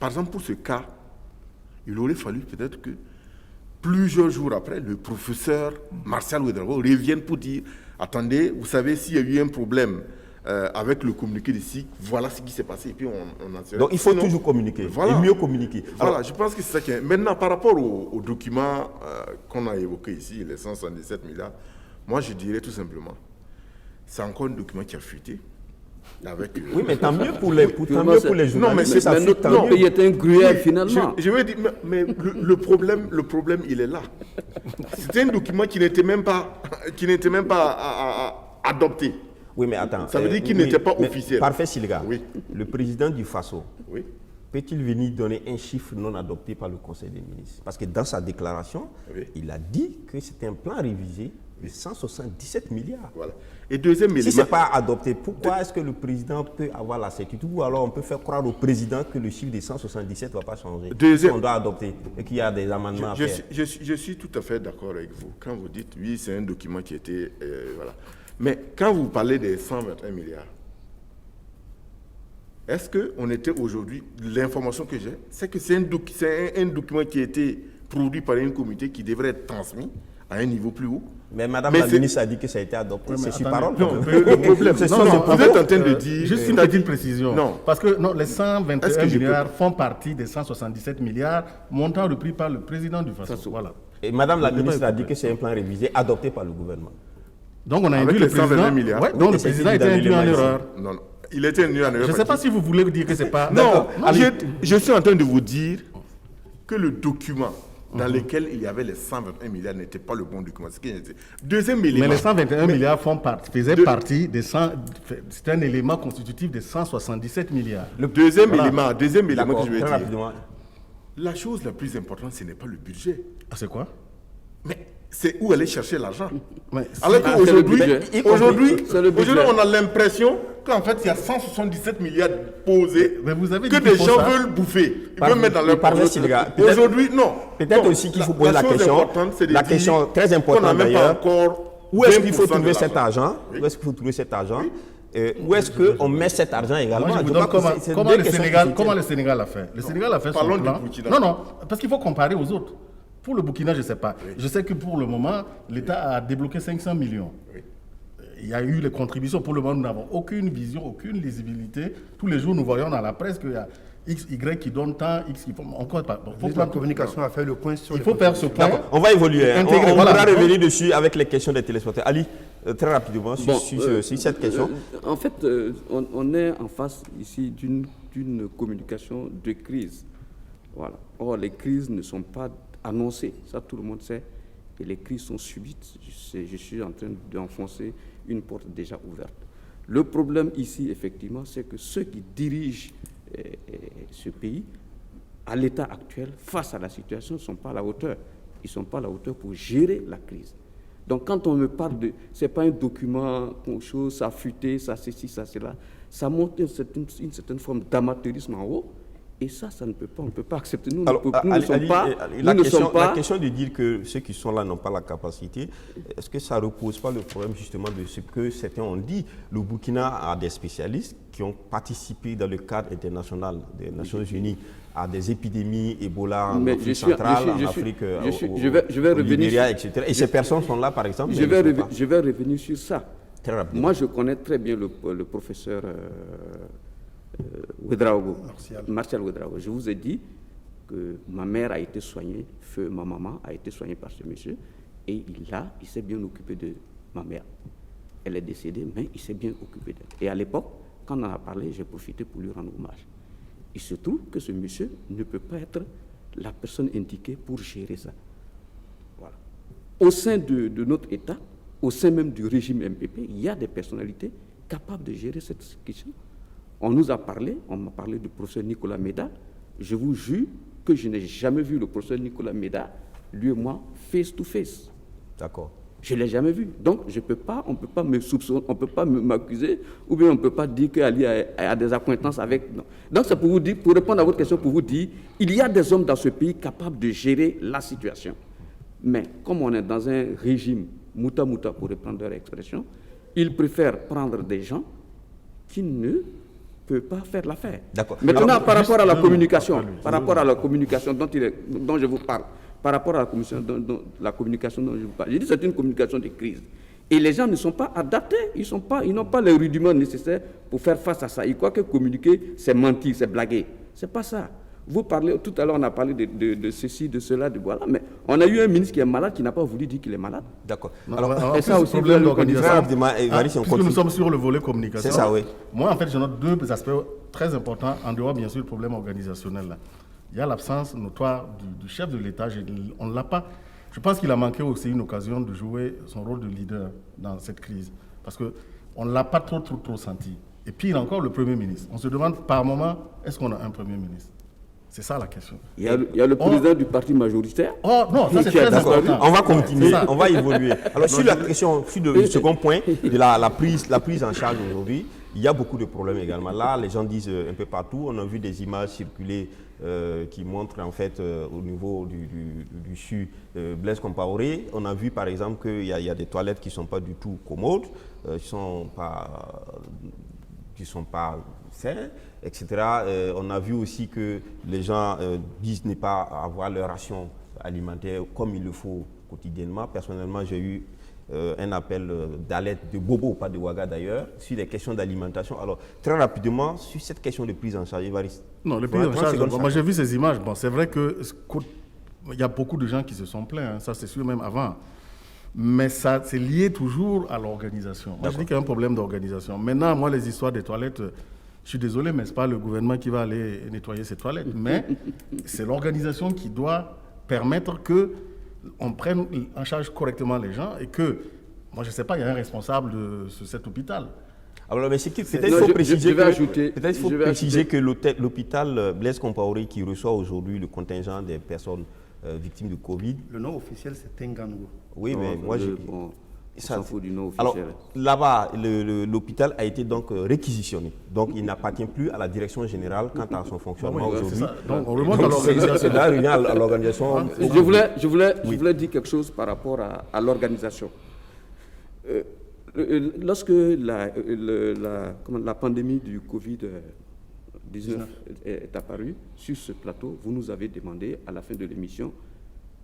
par exemple, pour ce cas, il aurait fallu peut-être que plusieurs jours après, le professeur Martial Ouedraogo revienne pour dire, attendez, vous savez, s'il y a eu un problème avec le communiqué de SIC, voilà ce qui s'est passé, et puis on en sera. Donc il faut toujours communiquer, et mieux communiquer. Voilà, alors, je pense que c'est ça qui est... Maintenant, par rapport au document qu'on a évoqué ici, les 177 milliards, moi je dirais tout simplement, c'est encore un document qui a fuité. Oui, mais tant mieux pour les journalistes. Non, mais c'est ça. Notre pays est un gruyère finalement. Je veux dire, mais le problème, il est là. C'est un document qui n'était même pas adopté. Oui, mais attends. Ça veut dire qu'il n'était pas officiel. Parfait, Silga. Oui. Le président du Faso, oui, peut-il venir donner un chiffre non adopté par le Conseil des ministres? Parce que dans sa déclaration, oui, il a dit que c'était un plan révisé de 177 milliards. Voilà. Et deuxième élément... Si ce n'est pas adopté, pourquoi est-ce que le président peut avoir la certitude, ou alors on peut faire croire au président que le chiffre de 177 ne va pas changer? On doit adopter et qu'il y a des amendements à faire. Je suis tout à fait d'accord avec vous. Quand vous dites, oui, c'est un document qui était... voilà. Mais quand vous parlez des 121 milliards, est-ce qu'on était aujourd'hui... L'information que j'ai, c'est que c'est un document qui a été produit par un comité qui devrait être transmis à un niveau plus haut. Mais Madame la ministre a dit que ça a été adopté. Oui, c'est sur parole. Non, le problème, c'est vous êtes en train de dire... Juste une petite précision. Non. Parce que les 121 milliards font partie des 177 milliards, montant repris par le président du Faso. Voilà. Et Madame la ministre a dit que c'est un plan révisé adopté par le gouvernement. Donc on a induit le président... milliards. Ouais, donc le président a été induit en erreur. Non, il était induit en erreur. Je ne sais pas si vous voulez dire que c'est pas... Non, je suis en train de vous dire que le document dans lequel il y avait les 121 milliards n'était pas le bon document. Deuxième élément... Mais les 121 milliards faisaient partie des 100... C'est un élément constitutif des 177 milliards. Le deuxième élément que je veux dire, la chose la plus importante, ce n'est pas le budget. Ah, c'est quoi? Mais c'est où aller chercher l'argent. Alors qu'aujourd'hui, on a l'impression qu'en fait, il y a 177 milliards posés, mais vous avez que des gens veulent bouffer. Ils veulent mettre dans leur poche. Aujourd'hui, non. Peut-être aussi qu'il faut poser la question très importante d'ailleurs. Où est-ce qu'il faut trouver cet argent? Où est-ce qu'il faut trouver cet argent? Où est-ce qu'on met cet argent également? Comment le Sénégal a fait? Le Sénégal a fait son plan. Non, parce qu'il faut comparer aux autres. Pour le Burkina, je ne sais pas. Oui. Je sais que pour le moment, l'État a débloqué 500 millions. Oui. Il y a eu les contributions. Pour le moment, nous n'avons aucune vision, aucune lisibilité. Tous les jours, nous voyons dans la presse qu'il y a X, Y qui donne tant, X qui font encore pas. La communication a fait le point sur... Il faut faire ce point. On va évoluer. On va revenir dessus avec les questions des téléspectateurs. Ali, très rapidement, sur cette question. En fait, on est en face ici d'une communication de crise. Voilà. Or, les crises ne sont pas annoncées, ça tout le monde sait, et les crises sont subites. Je suis en train d'enfoncer une porte déjà ouverte. Le problème ici, effectivement, c'est que ceux qui dirigent ce pays à l'état actuel, face à la situation, ne sont pas à la hauteur. Ils ne sont pas à la hauteur pour gérer la crise. Donc quand on me parle de... Ce n'est pas un document, ça a fuité, ça ceci, ça cela. Ça montre une certaine forme d'amateurisme en haut. Et ça ne peut pas, on ne peut pas accepter. Nous, Alors, nous ne sommes pas... La question de dire que ceux qui sont là n'ont pas la capacité, est-ce que ça ne repose pas le problème justement de ce que certains ont dit? Le Burkina a des spécialistes qui ont participé dans le cadre international des Nations Unies à des épidémies, Ebola en Afrique centrale, en Afrique, au Libéria, etc. Et ces personnes sont là, par exemple. Je vais revenir sur ça. Moi, je connais très bien le professeur Ouedraogo, Martial Ouedraogo. Je vous ai dit que ma mère a été soignée, ma maman a été soignée par ce monsieur, et il s'est bien occupé de ma mère. Elle est décédée, mais il s'est bien occupé d'elle. Et à l'époque, quand on en a parlé, j'ai profité pour lui rendre hommage. Il se trouve que ce monsieur ne peut pas être la personne indiquée pour gérer ça. Voilà. Au sein de notre État, au sein même du régime MPP, il y a des personnalités capables de gérer cette question. On m'a parlé du professeur Nicolas Méda. Je vous jure que je n'ai jamais vu le professeur Nicolas Méda, lui et moi, face to face. D'accord. Je ne l'ai jamais vu. Donc, on ne peut pas me soupçonner, on ne peut pas m'accuser, ou bien on ne peut pas dire qu'Ali a des accointances avec... Non. Donc, c'est pour vous dire, pour répondre à votre question, pour vous dire, il y a des hommes dans ce pays capables de gérer la situation. Mais, comme on est dans un régime mouta mouta, pour reprendre leur expression, ils préfèrent prendre des gens qui ne peuvent pas faire l'affaire. D'accord. Maintenant, alors, par rapport à la communication, dont je vous parle, par rapport à la communication dont je vous parle, j'ai dit que c'est une communication de crise. Et les gens ne sont pas adaptés, ils n'ont pas les rudiments nécessaires pour faire face à ça. Ils croient que communiquer, c'est mentir, c'est blaguer. Ce n'est pas ça. Vous parlez, tout à l'heure, on a parlé de ceci, de cela, de voilà, mais on a eu un ministre qui est malade, qui n'a pas voulu dire qu'il est malade. D'accord. Alors, et ça aussi, le problème d'organisation. Puisque nous sommes sur le volet communication. C'est ça, oui. Moi, en fait, je note deux aspects très importants, en dehors, bien sûr, du problème organisationnel. Là. Il y a l'absence notoire du chef de l'État. On ne l'a pas. Je pense qu'il a manqué aussi une occasion de jouer son rôle de leader dans cette crise. Parce qu'on ne l'a pas trop senti. Et pire encore, le Premier ministre. On se demande par moment, est-ce qu'on a un Premier ministre? C'est ça la question. Il y a le président du parti majoritaire. Oh non, ça c'est très important. On va continuer, on va évoluer. Alors sur la question, sur le second point de la prise en charge aujourd'hui, il y a beaucoup de problèmes également. Là, les gens disent un peu partout, on a vu des images circuler qui montrent en fait au niveau du CHU Blaise Compaoré. On a vu par exemple qu'il y a des toilettes qui ne sont pas du tout commodes, qui ne sont pas saines, etc. On a vu aussi que les gens disent ne pas avoir leur ration alimentaire comme il le faut quotidiennement. Personnellement, j'ai eu un appel d'alerte de Bobo, pas de Ouaga d'ailleurs, sur les questions d'alimentation. Alors, très rapidement, sur cette question de prise en charge, Évariste. Non, le prise en charge, moi j'ai vu ces images. Bon, c'est vrai qu'il y a beaucoup de gens qui se sont plaints, hein, ça c'est sûr même avant. Mais ça, c'est lié toujours à l'organisation. Moi, je dis qu'il y a un problème d'organisation. Maintenant, moi, les histoires des toilettes, je suis désolé, mais ce n'est pas le gouvernement qui va aller nettoyer ces toilettes. Mais c'est l'organisation qui doit permettre qu'on prenne en charge correctement les gens et que, moi, je ne sais pas, il y a un responsable de cet hôpital. Alors, mais peut-être il faut préciser que l'hôpital Blaise Compaoré qui reçoit aujourd'hui le contingent des personnes victimes de Covid. Le nom officiel, c'est Tengango. Oui, mais moi, on s'en fout du nom officiel. Alors, là-bas, l'hôpital a été donc réquisitionné. Donc, il n'appartient plus à la direction générale quant à son fonctionnement aujourd'hui. Donc, on remonte à l'organisation. Là, revient à l'organisation. Je voulais dire quelque chose par rapport à l'organisation. Lorsque la pandémie du Covid-19 est apparue, sur ce plateau, vous nous avez demandé, à la fin de l'émission,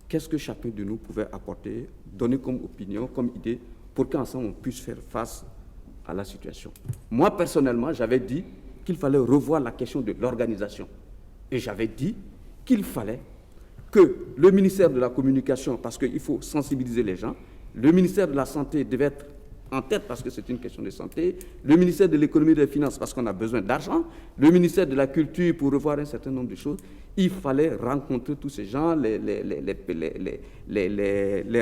qu'est-ce que chacun de nous pouvait apporter, donner comme opinion, comme idée, pour qu'ensemble on puisse faire face à la situation. Moi, personnellement, j'avais dit qu'il fallait revoir la question de l'organisation. Et j'avais dit qu'il fallait que le ministère de la Communication, parce qu'il faut sensibiliser les gens, le ministère de la Santé devait être en tête parce que c'est une question de santé, le ministère de l'économie et des finances parce qu'on a besoin d'argent, le ministère de la culture pour revoir un certain nombre de choses. Il fallait rencontrer tous ces gens, les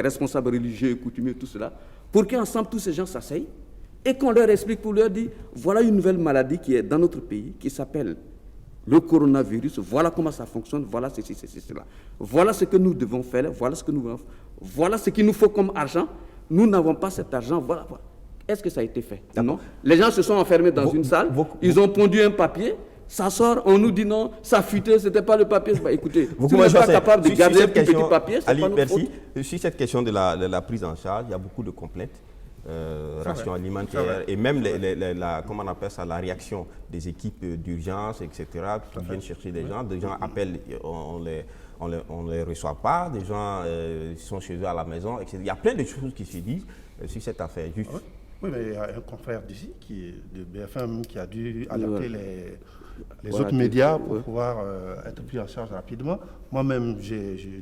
responsables religieux et coutumiers, tout cela, pour qu'ensemble tous ces gens s'asseyent et qu'on leur explique, pour leur dire, voilà une nouvelle maladie qui est dans notre pays, qui s'appelle le coronavirus, voilà comment ça fonctionne, voilà ceci, cela. Voilà ce que nous devons faire, voilà ce qu'il nous faut comme argent. Nous n'avons pas cet argent, voilà. Est-ce que ça a été fait? Non. Les gens se sont enfermés dans une salle, ils ont pondu un papier, ça sort, on nous dit non, ça fuitait, ce n'était pas le papier. Écoutez, si on n'est pas capable de garder un petit papier, c'est pas notre faute. Sur cette question de la prise en charge, il y a beaucoup de complaintes. Ration alimentaire et même comment on appelle ça, la réaction des équipes d'urgence, etc., qui viennent chercher des gens appellent, on les reçoit pas, des gens sont chez eux à la maison, etc. Il y a plein de choses qui se disent sur cette affaire. Juste. Oui, mais il y a un confrère d'ici, de BFM, qui a dû adapter les autres médias pour pouvoir être pris en charge rapidement. Moi-même,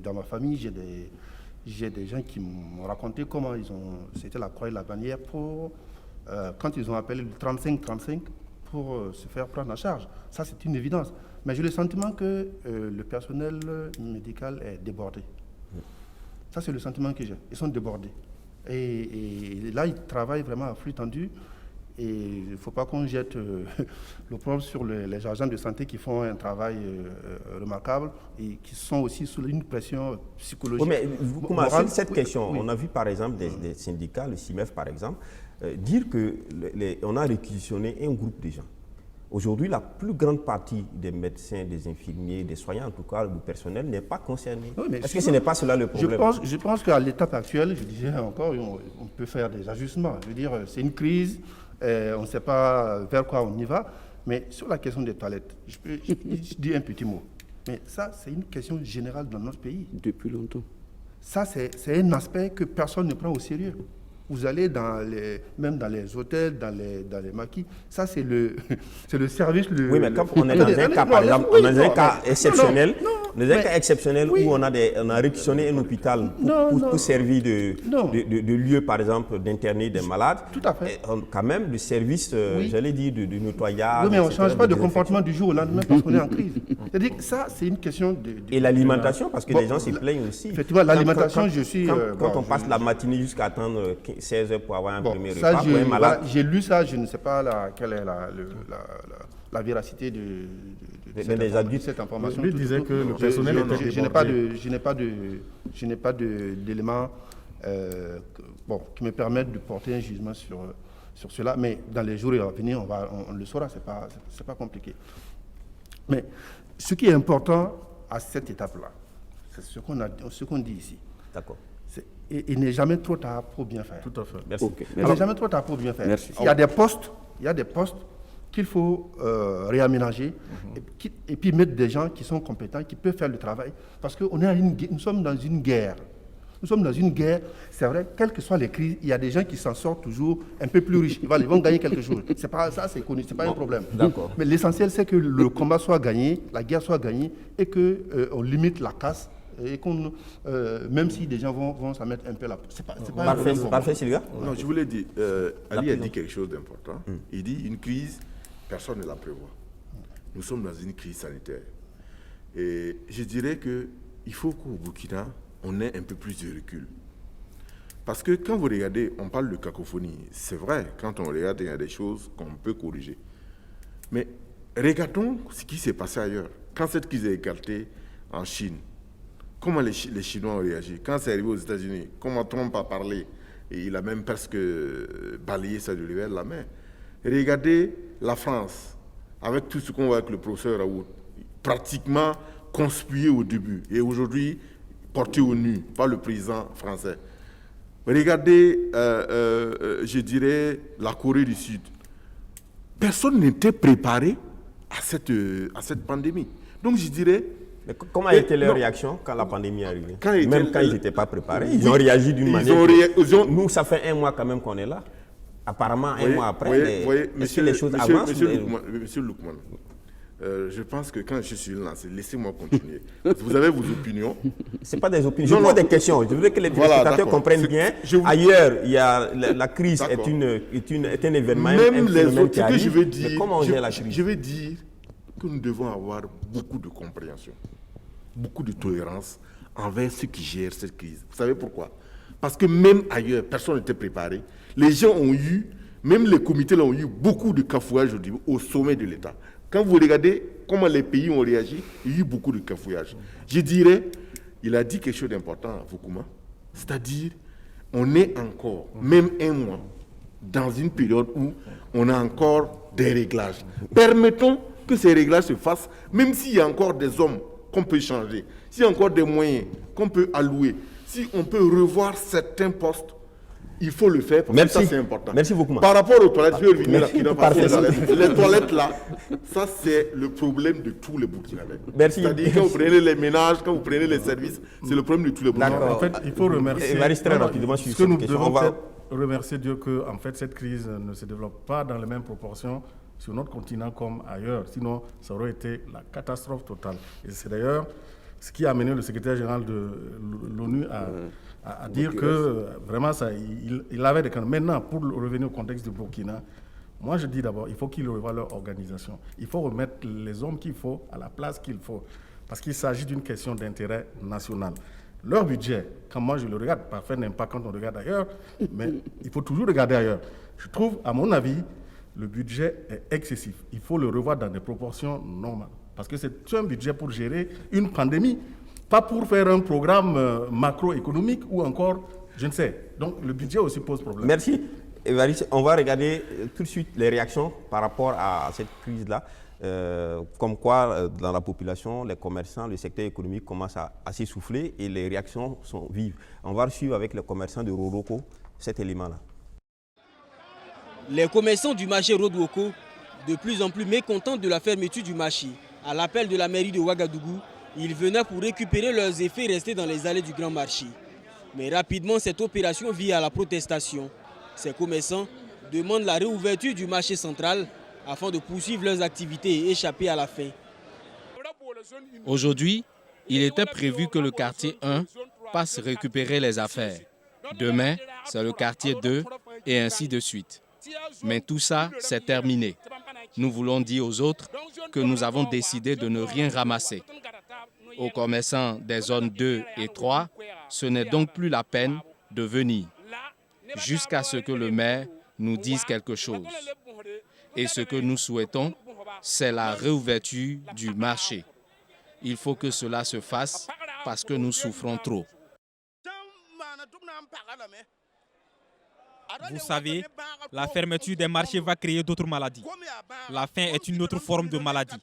dans ma famille, j'ai des gens qui m'ont raconté comment c'était la croix et la bannière quand ils ont appelé le 35-35 pour se faire prendre en charge. Ça, c'est une évidence. Mais j'ai le sentiment que le personnel médical est débordé. Ça, c'est le sentiment que j'ai. Ils sont débordés. Et là, ils travaillent vraiment à flux tendu. Et il ne faut pas qu'on jette l'opprobre sur les agents de santé qui font un travail remarquable et qui sont aussi sous une pression psychologique. Oui, mais vous commencez cette question. Oui. On a vu par exemple des syndicats, le CIMEF par exemple, dire qu'on a réquisitionné un groupe de gens. Aujourd'hui, la plus grande partie des médecins, des infirmiers, des soignants, en tout cas, du personnel, n'est pas concerné. Oui, est-ce que ce n'est pas cela le problème? Je pense qu'à l'étape actuelle, je disais encore, on peut faire des ajustements. Je veux dire, c'est une crise, on ne sait pas vers quoi on y va. Mais sur la question des toilettes, je dis un petit mot. Mais ça, c'est une question générale dans notre pays. Depuis longtemps. Ça, c'est un aspect que personne ne prend au sérieux. Vous allez même dans les hôtels, dans les maquis, ça c'est le service. Oui, mais quand on est dans un cas, par exemple, on est dans un cas exceptionnel, où on a réquisitionné un hôpital pour servir de lieu, par exemple, d'interner des malades. Tout à fait. Quand même, le service, j'allais dire, de nettoyage. Oui, mais on ne change pas de comportement du jour au lendemain parce qu'on est en crise. C'est-à-dire que ça, c'est une question de... Et l'alimentation, parce que les gens s'y plaignent aussi. Effectivement, l'alimentation, je suis... Quand on passe la matinée jusqu'à attendre 16 heures pour avoir un premier repas pour un malade. Voilà, j'ai lu ça, je ne sais pas quelle est la véracité de cette information. Lui disait que le personnel était débordé. Je n'ai pas d'éléments qui me permettent de porter un jugement sur cela, mais dans les jours à venir, on le saura, c'est pas compliqué. Mais ce qui est important à cette étape-là, c'est ce qu'on dit ici. D'accord. Il n'est jamais trop tard pour bien faire. Tout à fait. Merci. Okay. Il n'est jamais trop tard pour bien faire. Merci. Il y a des postes qu'il faut réaménager et puis mettre des gens qui sont compétents, qui peuvent faire le travail. Parce que nous sommes dans une guerre. Nous sommes dans une guerre, c'est vrai, quelles que soient les crises, il y a des gens qui s'en sortent toujours un peu plus riches. Ils vont gagner quelque chose. C'est connu, c'est pas un problème. D'accord. Mais l'essentiel, c'est que le combat soit gagné, la guerre soit gagnée et qu'on limite la casse. Et même si des gens vont s'en mettre un peu là, c'est pas parfait, Sylvia. Non, je voulais dire, Ali a dit quelque chose d'important. Il dit une crise, personne ne la prévoit. Nous sommes dans une crise sanitaire. Et je dirais qu'il faut qu'au Burkina, on ait un peu plus de recul. Parce que quand vous regardez, on parle de cacophonie. C'est vrai, quand on regarde, il y a des choses qu'on peut corriger. Mais regardons ce qui s'est passé ailleurs. Quand cette crise est écartée en Chine, comment les Chinois ont réagi? Quand c'est arrivé aux États-Unis, comment Trump a parlé? Et il a même presque balayé ça de revers de la main. Regardez la France, avec tout ce qu'on voit avec le professeur Raoult, pratiquement conspué au début, et aujourd'hui porté au nu par le président français. Regardez, je dirais, la Corée du Sud. Personne n'était préparé à cette pandémie. Donc je dirais... Mais comment a été leur réaction quand la pandémie est arrivée? Même quand ils n'étaient pas préparés, ils ont réagi d'une manière... Nous, ça fait un mois quand même qu'on est là. Apparemment, un mois après, est-ce que les choses avancent? Monsieur Loukman, je pense que quand je suis lancé, laissez-moi continuer. Vous avez vos opinions. Ce n'est pas des opinions, je pose des questions. Je veux que les téléspectateurs comprennent bien. Ailleurs, il y a la crise est un événement. Même les autres, ce que je veux dire, comment on gère la crise? Je veux dire que nous devons avoir beaucoup de compréhension, beaucoup de tolérance envers ceux qui gèrent cette crise. Vous savez pourquoi? Parce que même ailleurs, personne n'était préparé. Les gens ont eu, même les comités ont eu beaucoup de cafouillage au sommet de l'État. Quand vous regardez comment les pays ont réagi, il y a eu beaucoup de cafouillage. Je dirais, il a dit quelque chose d'important, Foukouma, c'est-à-dire, on est encore, même un mois, dans une période où on a encore des réglages. Permettons que ces réglages se fassent, même s'il y a encore des hommes qu'on peut changer, s'il y a encore des moyens qu'on peut allouer, si on peut revoir certains postes, il faut le faire, parce que ça c'est important. Merci beaucoup. Par rapport aux toilettes, je vais revenir les toilettes là, ça c'est le problème de tous les Burkinabés. C'est-à-dire quand vous prenez les ménages, quand vous prenez les services, c'est le problème de tous les Burkinabés. En fait, il faut remercier. Très rapidement, ce que nous devons remercier Dieu que en fait cette crise ne se développe pas dans les mêmes proportions sur notre continent comme ailleurs. Sinon, ça aurait été la catastrophe totale. Et c'est d'ailleurs ce qui a amené le secrétaire général de l'ONU à dire que vraiment, il avait des cas. Maintenant, pour revenir au contexte du Burkina, moi je dis d'abord, il faut qu'ils revoient leur organisation. Il faut remettre les hommes qu'il faut à la place qu'il faut. Parce qu'il s'agit d'une question d'intérêt national. Leur budget, quand moi je le regarde, parfait n'aime pas quand on regarde ailleurs, mais il faut toujours regarder ailleurs. Je trouve, à mon avis, le budget est excessif. Il faut le revoir dans des proportions normales. Parce que c'est un budget pour gérer une pandémie, pas pour faire un programme macroéconomique ou encore, je ne sais. Donc le budget aussi pose problème. Merci. Évariste, on va regarder tout de suite les réactions par rapport à cette crise-là. Comme quoi, dans la population, les commerçants, le secteur économique commence à s'essouffler et les réactions sont vives. On va suivre avec les commerçants de Rodoko cet élément-là. Les commerçants du marché Rodoko, de plus en plus mécontents de la fermeture du marché, à l'appel de la mairie de Ouagadougou, ils venaient pour récupérer leurs effets restés dans les allées du grand marché. Mais rapidement, cette opération vire à la protestation. Ces commerçants demandent la réouverture du marché central afin de poursuivre leurs activités et échapper à la faim. Aujourd'hui, il était prévu que le quartier 1 passe récupérer les affaires. Demain, c'est le quartier 2 et ainsi de suite. Mais tout ça, c'est terminé. Nous voulons dire aux autres que nous avons décidé de ne rien ramasser. Aux commerçants des zones 2 et 3, ce n'est donc plus la peine de venir, jusqu'à ce que le maire nous dise quelque chose. Et ce que nous souhaitons, c'est la réouverture du marché. Il faut que cela se fasse parce que nous souffrons trop. Vous savez, la fermeture des marchés va créer d'autres maladies. La faim est une autre forme de maladie.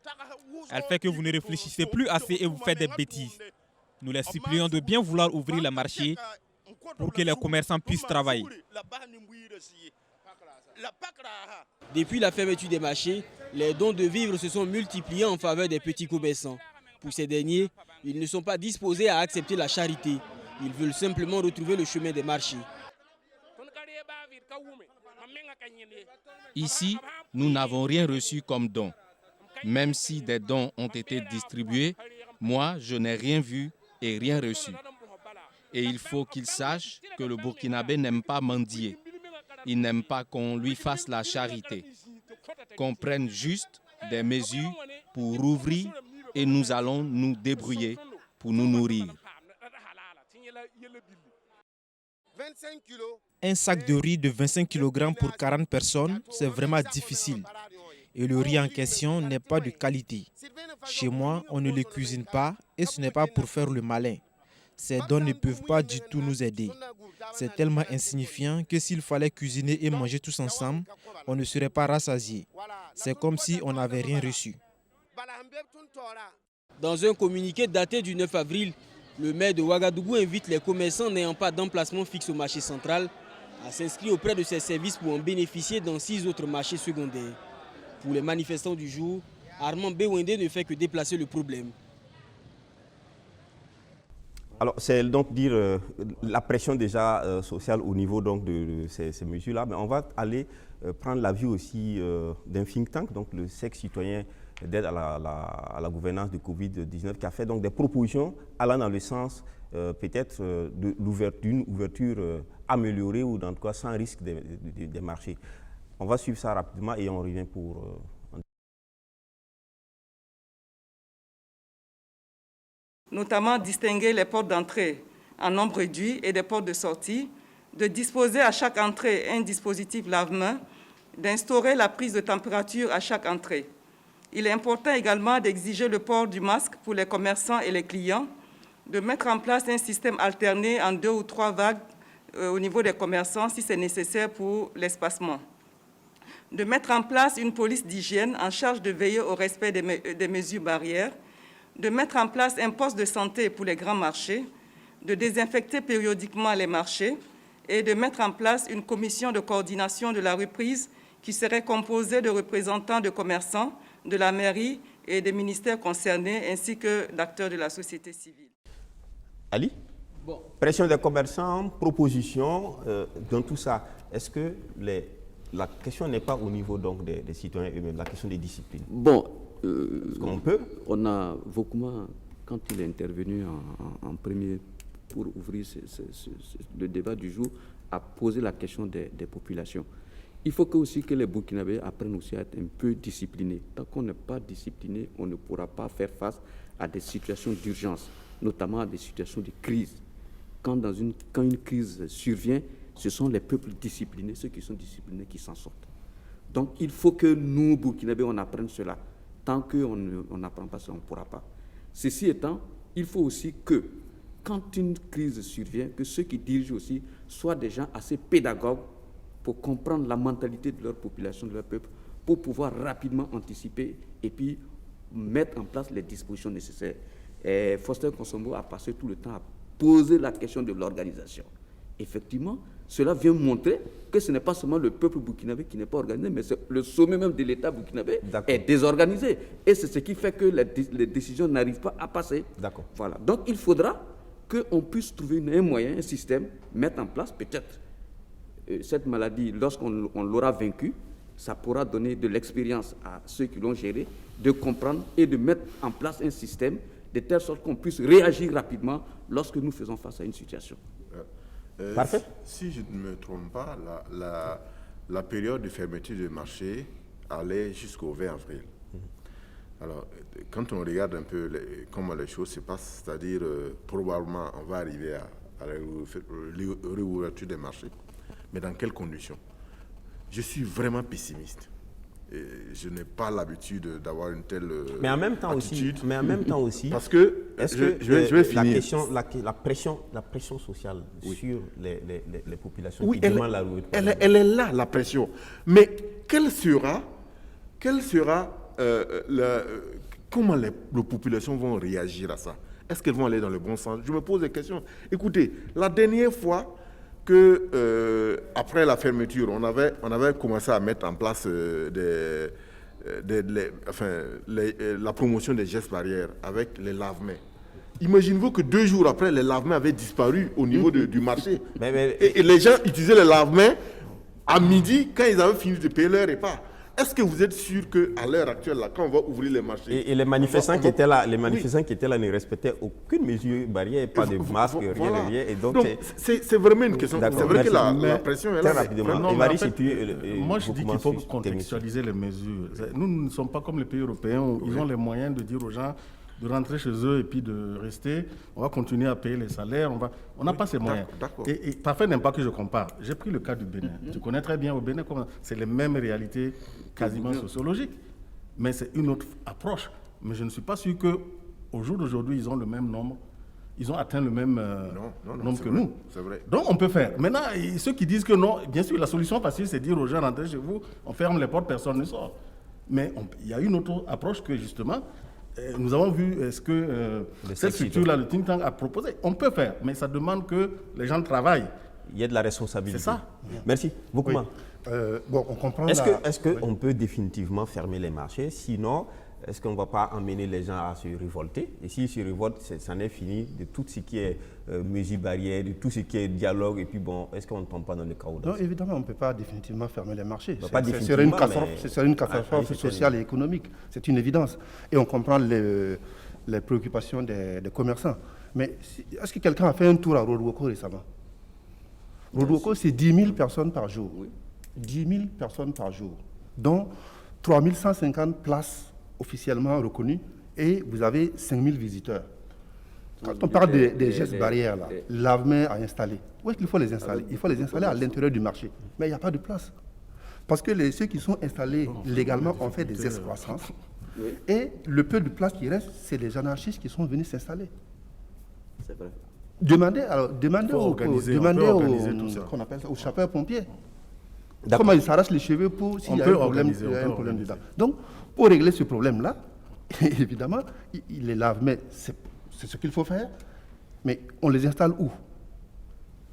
Elle fait que vous ne réfléchissez plus assez et vous faites des bêtises. Nous les supplions de bien vouloir ouvrir le marché pour que les commerçants puissent travailler. Depuis la fermeture des marchés, les dons de vivres se sont multipliés en faveur des petits commerçants. Pour ces derniers, ils ne sont pas disposés à accepter la charité. Ils veulent simplement retrouver le chemin des marchés. Ici, nous n'avons rien reçu comme don. Même si des dons ont été distribués, moi, je n'ai rien vu et rien reçu. Et il faut qu'ils sachent que le Burkinabé n'aime pas mendier. Il n'aime pas qu'on lui fasse la charité. Qu'on prenne juste des mesures pour ouvrir et nous allons nous débrouiller pour nous nourrir. Un sac de riz de 25 kg pour 40 personnes, c'est vraiment difficile. Et le riz en question n'est pas de qualité. Chez moi, on ne le cuisine pas et ce n'est pas pour faire le malin. Ces dons ne peuvent pas du tout nous aider. C'est tellement insignifiant que s'il fallait cuisiner et manger tous ensemble, on ne serait pas rassasiés. C'est comme si on n'avait rien reçu. Dans un communiqué daté du 9 avril, le maire de Ouagadougou invite les commerçants n'ayant pas d'emplacement fixe au marché central à s'inscrire auprès de ses services pour en bénéficier dans 6 autres marchés secondaires. Pour les manifestants du jour, Armand Bewende ne fait que déplacer le problème. Alors, c'est donc dire la pression déjà sociale au niveau donc, de ces mesures-là, mais on va aller prendre l'avis aussi d'un think tank, donc le Cercle citoyen d'aide à la gouvernance de Covid-19, qui a fait donc des propositions allant dans le sens peut-être d'une ouverture améliorée ou en tout cas sans risque des marchés. On va suivre ça rapidement et on revient pour... Notamment distinguer les portes d'entrée en nombre réduit et des portes de sortie, de disposer à chaque entrée un dispositif lave-main, d'instaurer la prise de température à chaque entrée. Il est important également d'exiger le port du masque pour les commerçants et les clients, de mettre en place un système alterné en 2 ou 3 vagues au niveau des commerçants si c'est nécessaire pour l'espacement, de mettre en place une police d'hygiène en charge de veiller au respect des mesures barrières, de mettre en place un poste de santé pour les grands marchés, de désinfecter périodiquement les marchés et de mettre en place une commission de coordination de la reprise qui serait composée de représentants de commerçants, de la mairie et des ministères concernés, ainsi que d'acteurs de la société civile. Ali, pression des commerçants, proposition, dans tout ça, est-ce que la question n'est pas au niveau donc, des citoyens eux-mêmes, la question des disciplines? On a Vokuma, quand il est intervenu en premier pour ouvrir le débat du jour, a posé la question des populations. Il faut aussi que les Burkinabés apprennent aussi à être un peu disciplinés. Tant qu'on n'est pas discipliné, on ne pourra pas faire face à des situations d'urgence, notamment à des situations de crise. Quand une crise survient, ce sont les peuples disciplinés, ceux qui sont disciplinés, qui s'en sortent. Donc il faut que nous, Burkinabés, on apprenne cela. Tant qu'on n'apprend pas ça, on ne pourra pas. Ceci étant, il faut aussi que, quand une crise survient, que ceux qui dirigent aussi soient des gens assez pédagogues pour comprendre la mentalité de leur population, de leur peuple, pour pouvoir rapidement anticiper et puis mettre en place les dispositions nécessaires. Et Foster Konsombo a passé tout le temps à poser la question de l'organisation. Effectivement, cela vient montrer que ce n'est pas seulement le peuple burkinabé qui n'est pas organisé, mais c'est le sommet même de l'État burkinabé est désorganisé. Et c'est ce qui fait que les décisions n'arrivent pas à passer. Voilà. Donc il faudra qu'on puisse trouver un moyen, un système, mettre en place peut-être cette maladie, lorsqu'on l'aura vaincue, ça pourra donner de l'expérience à ceux qui l'ont géré, de comprendre et de mettre en place un système de telle sorte qu'on puisse réagir rapidement lorsque nous faisons face à une situation. Parfait. Si je ne me trompe pas, la période de fermeture du marché allait jusqu'au 20 avril. Alors, quand on regarde un peu comment les choses se passent, c'est-à-dire probablement on va arriver à la réouverture des marchés, mais dans quelles conditions? Je suis vraiment pessimiste. Et je n'ai pas l'habitude d'avoir une telle mais en même temps attitude. Aussi, parce que je vais finir. La pression sociale sur les populations oui, qui demandent la réouverture. Elle est là, la pression. Mais comment les populations vont réagir à ça? Est-ce qu'elles vont aller dans le bon sens? Je me pose des questions. Écoutez, la dernière fois que après la fermeture, on avait commencé à mettre en place la promotion des gestes barrières avec les lave-mains. Imaginez-vous que 2 jours après, les lave-mains avaient disparu au niveau du marché. Et les gens utilisaient les lave-mains à midi quand ils avaient fini de payer leur repas. Est-ce que vous êtes sûr qu'à l'heure actuelle, là, quand on va ouvrir les marchés... Et les manifestants qui étaient là, ne respectaient aucune mesure barrière, pas de masque, rien. Et donc c'est vraiment une question. C'est vrai que la pression est là. Très rapidement. Moi, je dis qu'il faut contextualiser les mesures. Nous ne sommes pas comme les pays européens où ils ont les moyens de dire aux gens de rentrer chez eux et puis de rester. On va continuer à payer les salaires. On n'a pas ces moyens. Et parfait n'aime pas que je compare. J'ai pris le cas du Bénin. Tu connais très bien au Bénin, c'est les mêmes réalités quasiment sociologiques, mais c'est une autre approche. Mais je ne suis pas sûr qu'au jour d'aujourd'hui, ils ont le même nombre. Ils ont atteint le même nombre que nous. C'est vrai. Donc on peut faire. Maintenant, ceux qui disent que non, bien sûr, la solution facile, c'est de dire aux gens, rentrez chez vous, on ferme les portes, personne ne sort. Mais il y a une autre approche que justement, nous avons vu ce que cette structure-là, le think tank, a proposé. On peut faire, mais ça demande que les gens travaillent. Il y a de la responsabilité. C'est ça. Merci. Beaucoup. Oui. On comprend est-ce qu'on peut définitivement fermer les marchés? Sinon, est-ce qu'on ne va pas amener les gens à se révolter? Et s'ils se révoltent, c'en est fini de tout ce qui est mesures barrières, de tout ce qui est dialogue. Et puis bon, est-ce qu'on ne tombe pas dans le chaos? Non, évidemment, on ne peut pas définitivement fermer les marchés. Ce serait une catastrophe sociale et économique. C'est une évidence. Et on comprend les préoccupations des commerçants. Mais est-ce que quelqu'un a fait un tour à Rodwoko récemment? Rodwoko, c'est 10 000 personnes par jour. 10 000 personnes par jour, dont 3 150 places officiellement reconnues, et vous avez 5 000 visiteurs. Quand on parle des gestes barrières, lave-mains à installer, où est-ce qu'il faut les installer? Il faut les installer à l'intérieur du marché. Mais il n'y a pas de place. Parce que ceux qui sont installés légalement ont fait des excroissances. Oui. Et le peu de place qui reste, c'est les anarchistes qui sont venus s'installer. C'est vrai. Demandez aux sapeurs-pompiers comment ils s'arrachent les cheveux pour s'il y a un problème dedans. Donc, pour régler ce problème-là, évidemment, ils les lavent, mais c'est ce qu'il faut faire. Mais on les installe où?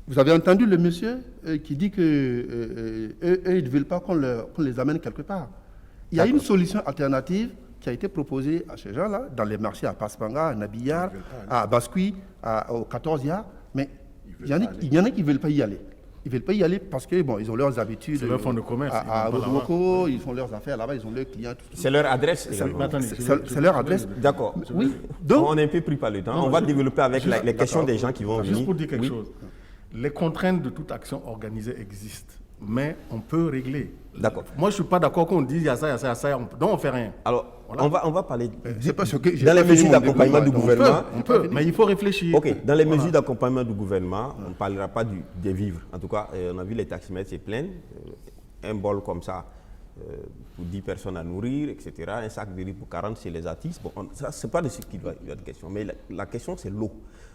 Vous avez entendu le monsieur qui dit que eux, ils ne veulent pas qu'on les amène quelque part. Il y a une solution alternative qui a été proposée à ces gens-là, dans les marchés à Paspanga, à Nabillard, à Bascui, au 14e, mais il y en a qui ne veulent pas y aller. Ils ne veulent pas y aller parce que ils ont leurs habitudes. C'est leur fonds de commerce. À Rosmoko, ils font leurs affaires là-bas, ils ont leurs clients. C'est leur adresse. C'est leur adresse. D'accord. Oui. Donc, on est un peu pris par le temps. On va développer avec les questions des gens qui vont venir. Juste pour dire quelque chose. Les contraintes de toute action organisée existent, mais on peut régler. D'accord. Moi, je ne suis pas d'accord qu'on dise il y a ça, donc on ne fait rien. Alors, voilà. on va parler dans les mesures d'accompagnement du gouvernement. On peut, mais il faut réfléchir. Ok, dans les mesures d'accompagnement du gouvernement, on ne parlera pas des vivres. En tout cas, on a vu les taximètres se plaindre. Un bol comme ça, pour 10 personnes à nourrir, etc. Un sac de riz pour 40 chez les artistes. Bon, ça, ce n'est pas de ce qu'il y a de question. Mais la question, c'est l'eau.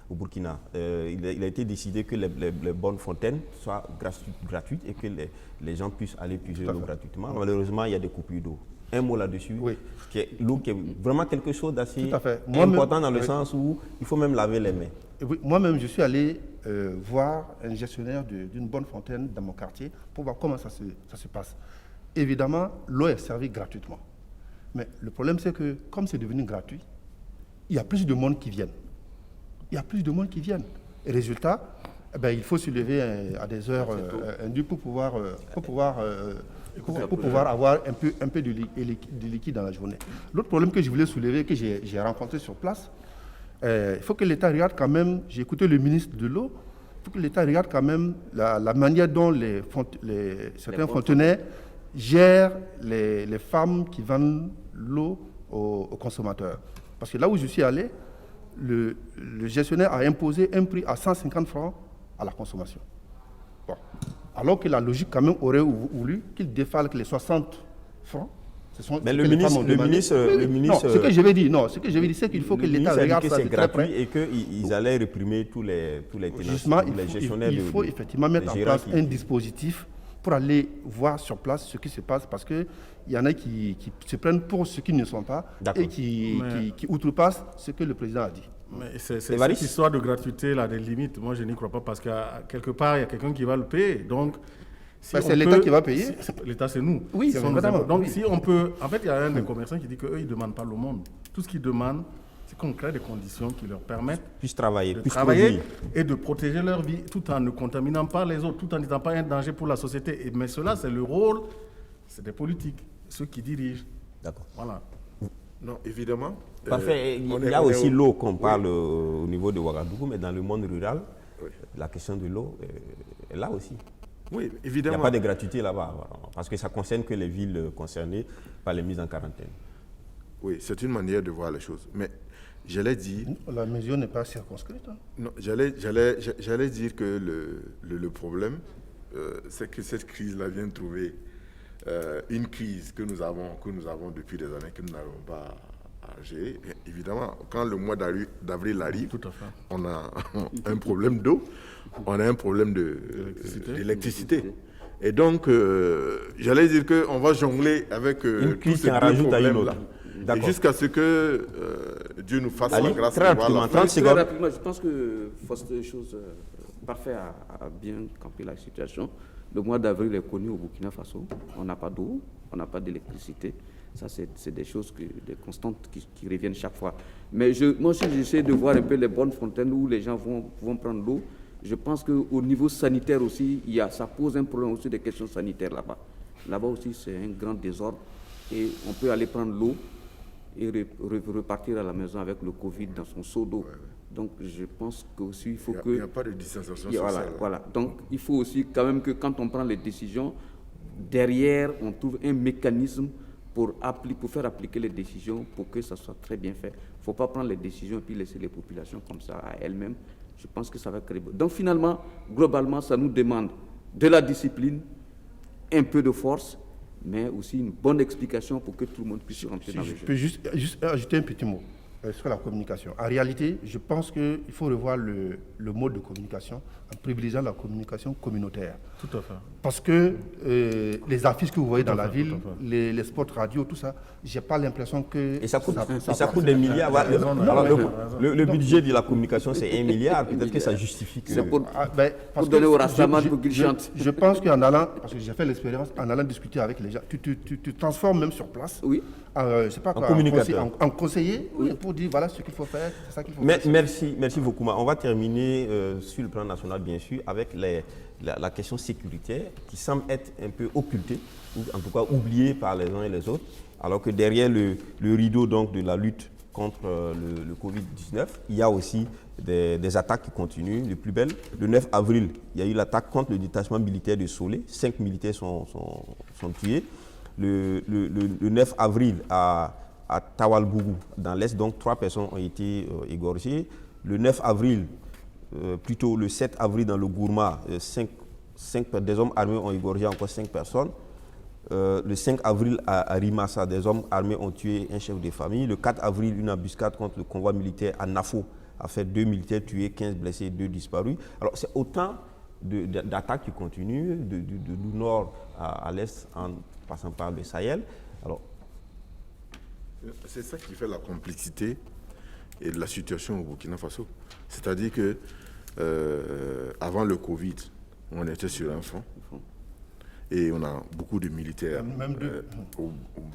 Au Burkina, il a été décidé que les bonnes fontaines soient gratuites et que les gens puissent aller puiser l'eau gratuitement. Malheureusement, il y a des coupures d'eau. Un mot là-dessus, l'eau qui est vraiment quelque chose d'assez important dans le sens où il faut même laver les mains. Oui, moi-même, je suis allé voir un gestionnaire d'une bonne fontaine dans mon quartier pour voir comment ça se passe. Évidemment, l'eau est servie gratuitement. Mais le problème, c'est que comme c'est devenu gratuit, il y a plus de monde qui viennent. Il y a plus de monde qui viennent. Et résultat, il faut se lever à des heures indues pour pouvoir avoir un peu de liquide dans la journée. L'autre problème que je voulais soulever, que j'ai rencontré sur place, il faut que l'État regarde quand même, j'ai écouté le ministre de l'eau, il faut que l'État regarde quand même la manière dont certains fontenaires gèrent les femmes qui vendent l'eau aux consommateurs. Parce que là où je suis allé, le gestionnaire a imposé un prix à 150 francs à la consommation. Bon. Alors que la logique quand même aurait voulu qu'il défalque les 60 francs. Mais le ministre... ce que je vais dire, c'est qu'il faut que l'État regarde ça de très près. Et qu'ils allaient réprimer tous les tenanciers, justement, il faut effectivement mettre en place un dispositif pour aller voir sur place ce qui se passe, parce qu'il y en a qui se prennent pour ce qu'ils ne sont pas et qui outrepassent ce que le président a dit. Mais cette histoire de gratuité, là, des limites, moi je n'y crois pas, parce qu'à quelque part, il y a quelqu'un qui va le payer. Donc, c'est l'État qui va payer. L'État, c'est nous. Oui, c'est vraiment. Donc, si on peut... En fait, il y a un des commerçants qui dit qu'eux, ils ne demandent pas le monde. Tout ce qu'ils demandent, c'est qu'on crée des conditions qui leur permettent de travailler et de protéger leur vie tout en ne contaminant pas les autres, tout en n'étant pas un danger pour la société. Mais cela, c'est le rôle, c'est des politiques, ceux qui dirigent. D'accord. Voilà. Non, évidemment. Parfait. Il y a aussi l'eau qu'on parle au niveau de Ouagadougou, mais dans le monde rural, la question de l'eau est là aussi. Oui, évidemment. Il n'y a pas de gratuité là-bas, parce que ça ne concerne que les villes concernées par les mises en quarantaine. Oui, c'est une manière de voir les choses. Mais j'allais dire... La mesure n'est pas circonscrite. Hein. Non, j'allais dire que le problème, c'est que cette crise-là vient de trouver une crise que nous avons depuis des années, que nous n'arrivons pas à gérer. Et évidemment, quand le mois d'avril arrive, on a un problème d'eau, on a un problème d'électricité. Et donc, j'allais dire qu'on va jongler avec tous ces deux problèmes-là. Et jusqu'à ce que Dieu nous fasse la grâce. Très rapidement, je pense que Foster Chose Parfait a bien campé la situation. Le mois d'avril est connu au Burkina Faso. On n'a pas d'eau, on n'a pas d'électricité. Ça, c'est des choses, des constantes qui reviennent chaque fois. Mais moi aussi, j'essaie de voir un peu les bonnes fontaines où les gens vont prendre l'eau. Je pense qu'au niveau sanitaire aussi, ça pose un problème aussi des questions sanitaires là-bas. Là-bas aussi, c'est un grand désordre. Et on peut aller prendre l'eau et repartir à la maison avec le Covid dans son seau d'eau. Donc, je pense qu'aussi, il faut que... Il n'y a pas de distanciation sociale. Voilà. Donc, il faut aussi quand même que quand on prend les décisions, derrière, on trouve un mécanisme pour faire appliquer les décisions pour que ça soit très bien fait. Il ne faut pas prendre les décisions et puis laisser les populations comme ça à elles-mêmes. Je pense que ça va créer... Donc, finalement, globalement, ça nous demande de la discipline, un peu de force, mais aussi une bonne explication pour que tout le monde puisse rentrer dans le jeu. Je peux juste ajouter un petit mot sur la communication. En réalité, je pense qu'il faut revoir le mode de communication en privilégiant la communication communautaire. Tout à fait. Parce que les affiches que vous voyez dans la ville, les spots radio, tout ça, je n'ai pas l'impression que... Et ça coûte des milliards. Le budget de la communication, c'est 1 milliard. Peut-être que ça justifie que... C'est pour donner au Rastaman pour qu'il chante. Je pense qu'en allant, parce que j'ai fait l'expérience, en allant discuter avec les gens, tu te transformes même sur place. Oui. Je sais pas quoi, en communicateur. En conseiller, oui, pour dire voilà ce qu'il faut faire, c'est ça qu'il faut faire. Merci Vokouma. On va terminer sur le plan national, bien sûr, avec la question sécuritaire qui semble être un peu occultée, ou en tout cas oubliée par les uns et les autres, alors que derrière le rideau donc, de la lutte contre le Covid-19, il y a aussi des attaques qui continuent. Les plus belles, le 9 avril, il y a eu l'attaque contre le détachement militaire de Solé. 5 militaires sont tués. Le 9 avril, à Tawalbougou, dans l'Est, donc 3 personnes ont été égorgées. Le 9 avril, plutôt le 7 avril, dans le Gourma, des hommes armés ont égorgé encore 5 personnes. Le 5 avril, à Rimassa, des hommes armés ont tué un chef de famille. Le 4 avril, une embuscade contre le convoi militaire à Nafo a fait 2 militaires tués, 15 blessés, 2 disparus. Alors, c'est autant d'attaques qui continuent, du nord à l'est, en passant par le Sahel. Alors, c'est ça qui fait la complexité et de la situation au Burkina Faso. C'est-à-dire que avant le Covid, on était sur un front et on a beaucoup de militaires. Même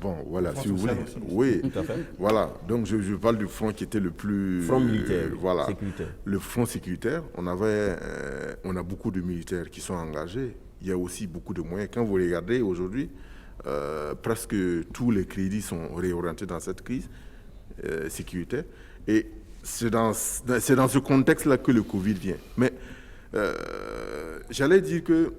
bon, voilà, si vous voulez. Oui, tout à fait. Voilà. Donc je parle du front qui était le plus front militaire, voilà, sécuritaire. Le front sécuritaire. On a beaucoup de militaires qui sont engagés. Il y a aussi beaucoup de moyens. Quand vous regardez aujourd'hui, presque tous les crédits sont réorientés dans cette crise sécuritaire. Et c'est dans ce contexte-là que le Covid vient. Mais j'allais dire que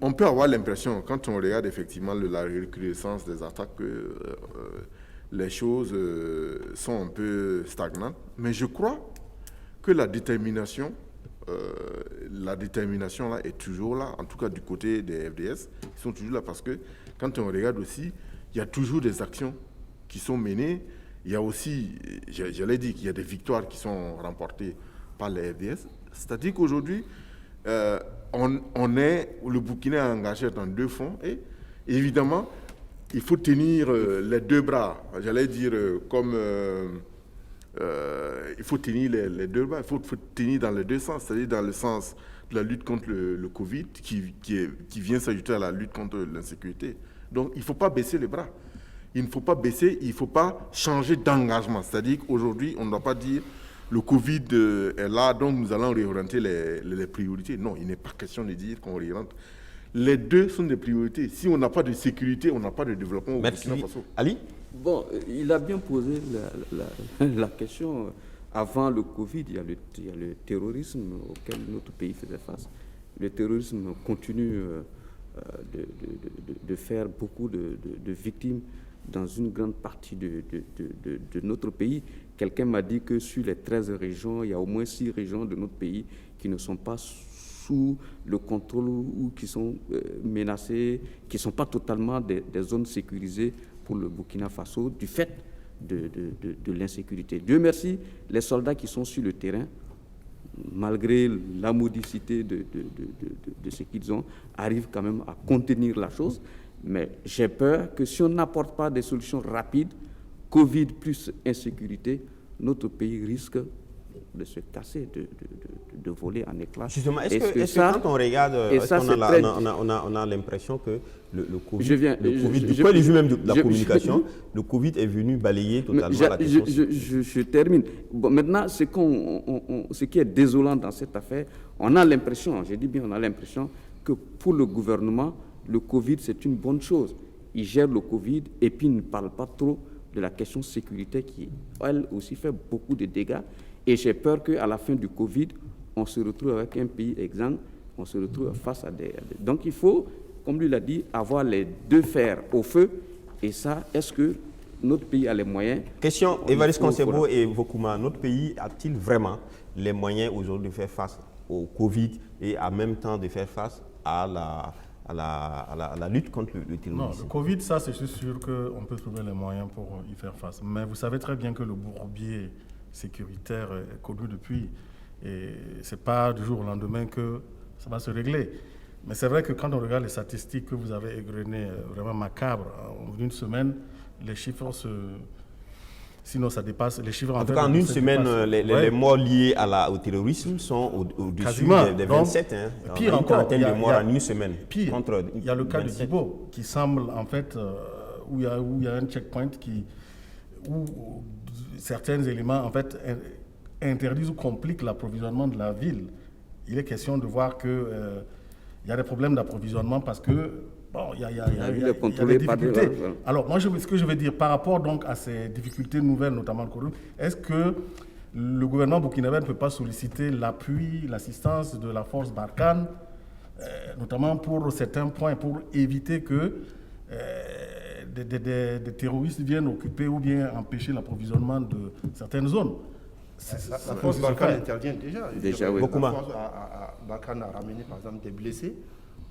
on peut avoir l'impression, quand on regarde effectivement la recrudescence des attaques, que les choses sont un peu stagnantes. Mais je crois que la détermination là est toujours là, en tout cas du côté des FDS. Ils sont toujours là parce que quand on regarde aussi, il y a toujours des actions qui sont menées. Il y a aussi, j'allais dire qu'il y a des victoires qui sont remportées par les FDS. C'est-à-dire qu'aujourd'hui, le Burkina est engagé dans 2 fronts et évidemment, il faut tenir les 2 bras. J'allais dire comme... il faut tenir les 2 bras, il faut tenir dans les 2 sens, c'est-à-dire dans le sens de la lutte contre le Covid qui vient s'ajouter à la lutte contre l'insécurité. Donc, il ne faut pas baisser les bras. Il ne faut pas baisser, il ne faut pas changer d'engagement. C'est-à-dire qu'aujourd'hui, on ne doit pas dire le Covid est là, donc nous allons réorienter les priorités. Non, il n'est pas question de dire qu'on réoriente. Les 2 sont des priorités. Si on n'a pas de sécurité, on n'a pas de développement au Burkina Faso. Ali ? Bon, il a bien posé la question. Avant le Covid, il y a le terrorisme auquel notre pays faisait face. Le terrorisme continue de faire beaucoup de victimes dans une grande partie de notre pays. Quelqu'un m'a dit que sur les 13 régions, il y a au moins 6 régions de notre pays qui ne sont pas sous le contrôle ou qui sont menacées, qui ne sont pas totalement des zones sécurisées pour le Burkina Faso du fait de l'insécurité. Dieu merci, les soldats qui sont sur le terrain, malgré la modicité de ce qu'ils ont, arrivent quand même à contenir la chose. Mais j'ai peur que si on n'apporte pas des solutions rapides, Covid plus insécurité, notre pays risque de se casser, de voler en éclats. Justement, est-ce que quand on regarde, on a l'impression que le Covid, du point de vue même de la communication, le Covid est venu balayer totalement la question. Je termine. Bon, maintenant, ce qui est désolant dans cette affaire, on a l'impression, je dis bien on a l'impression, que pour le gouvernement, le Covid, c'est une bonne chose. Il gère le Covid et puis il ne parle pas trop de la question sécurité qui, elle aussi, fait beaucoup de dégâts. Et j'ai peur qu'à la fin du Covid, on se retrouve avec un pays exsangue, on se retrouve face à des... Donc il faut, comme lui l'a dit, avoir les 2 fers au feu. Et ça, est-ce que notre pays a les moyens? Question, Évariste Konsebo et Vokouma, notre pays a-t-il vraiment les moyens aujourd'hui de faire face au Covid et en même temps de faire face à la lutte contre le terrorisme. Non, le Covid, ça, c'est sûr qu'on peut trouver les moyens pour y faire face. Mais vous savez très bien que le bourbier sécuritaire est connu depuis. Et ce n'est pas du jour au lendemain que ça va se régler. Mais c'est vrai que quand on regarde les statistiques que vous avez égrenées, vraiment macabres, en une semaine, les chiffres sinon, ça dépasse les chiffres. En tout cas, en une semaine, les morts liés au terrorisme sont au-dessus des 27. Donc, pire encore, il y a de morts en une semaine. Pire, il y a le cas de Djibo, qui semble, en fait, où il y a un checkpoint où certains éléments, en fait, interdisent ou compliquent l'approvisionnement de la ville. Il est question de voir qu'il y a des problèmes d'approvisionnement parce que il y a des difficultés. Alors, moi, ce que je veux dire, par rapport donc à ces difficultés nouvelles, notamment le coronavirus, est-ce que le gouvernement burkinabé ne peut pas solliciter l'appui, l'assistance de la force Barkhane, notamment pour certains points, pour éviter que des terroristes viennent occuper ou bien empêcher l'approvisionnement de certaines zones? La force Barkhane intervient déjà. Oui. La force Barkhane a ramené, par exemple, des blessés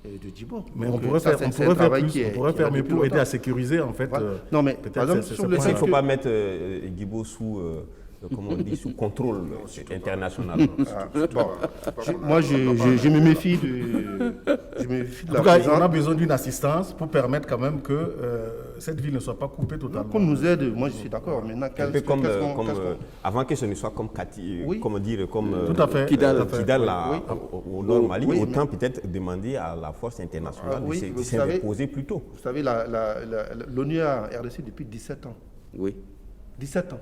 de Djibo. Mais on pourrait faire plus, on pourrait faire mieux pour aider à sécuriser, en fait. Voilà. Non, mais par exemple, sur le il ne faut pas mettre Djibo sous contrôle international. Moi, je me méfie de en tout cas, on a besoin d'une assistance pour permettre quand même que cette ville ne soit pas coupée totalement. Qu'on nous aide, moi je suis d'accord. Maintenant, avant que ce ne soit comme Kidal au nord Mali, autant peut-être demander à la force internationale de s'imposer plus tôt. Vous savez, l'ONU a RDC depuis 17 ans. Oui. 17 ans.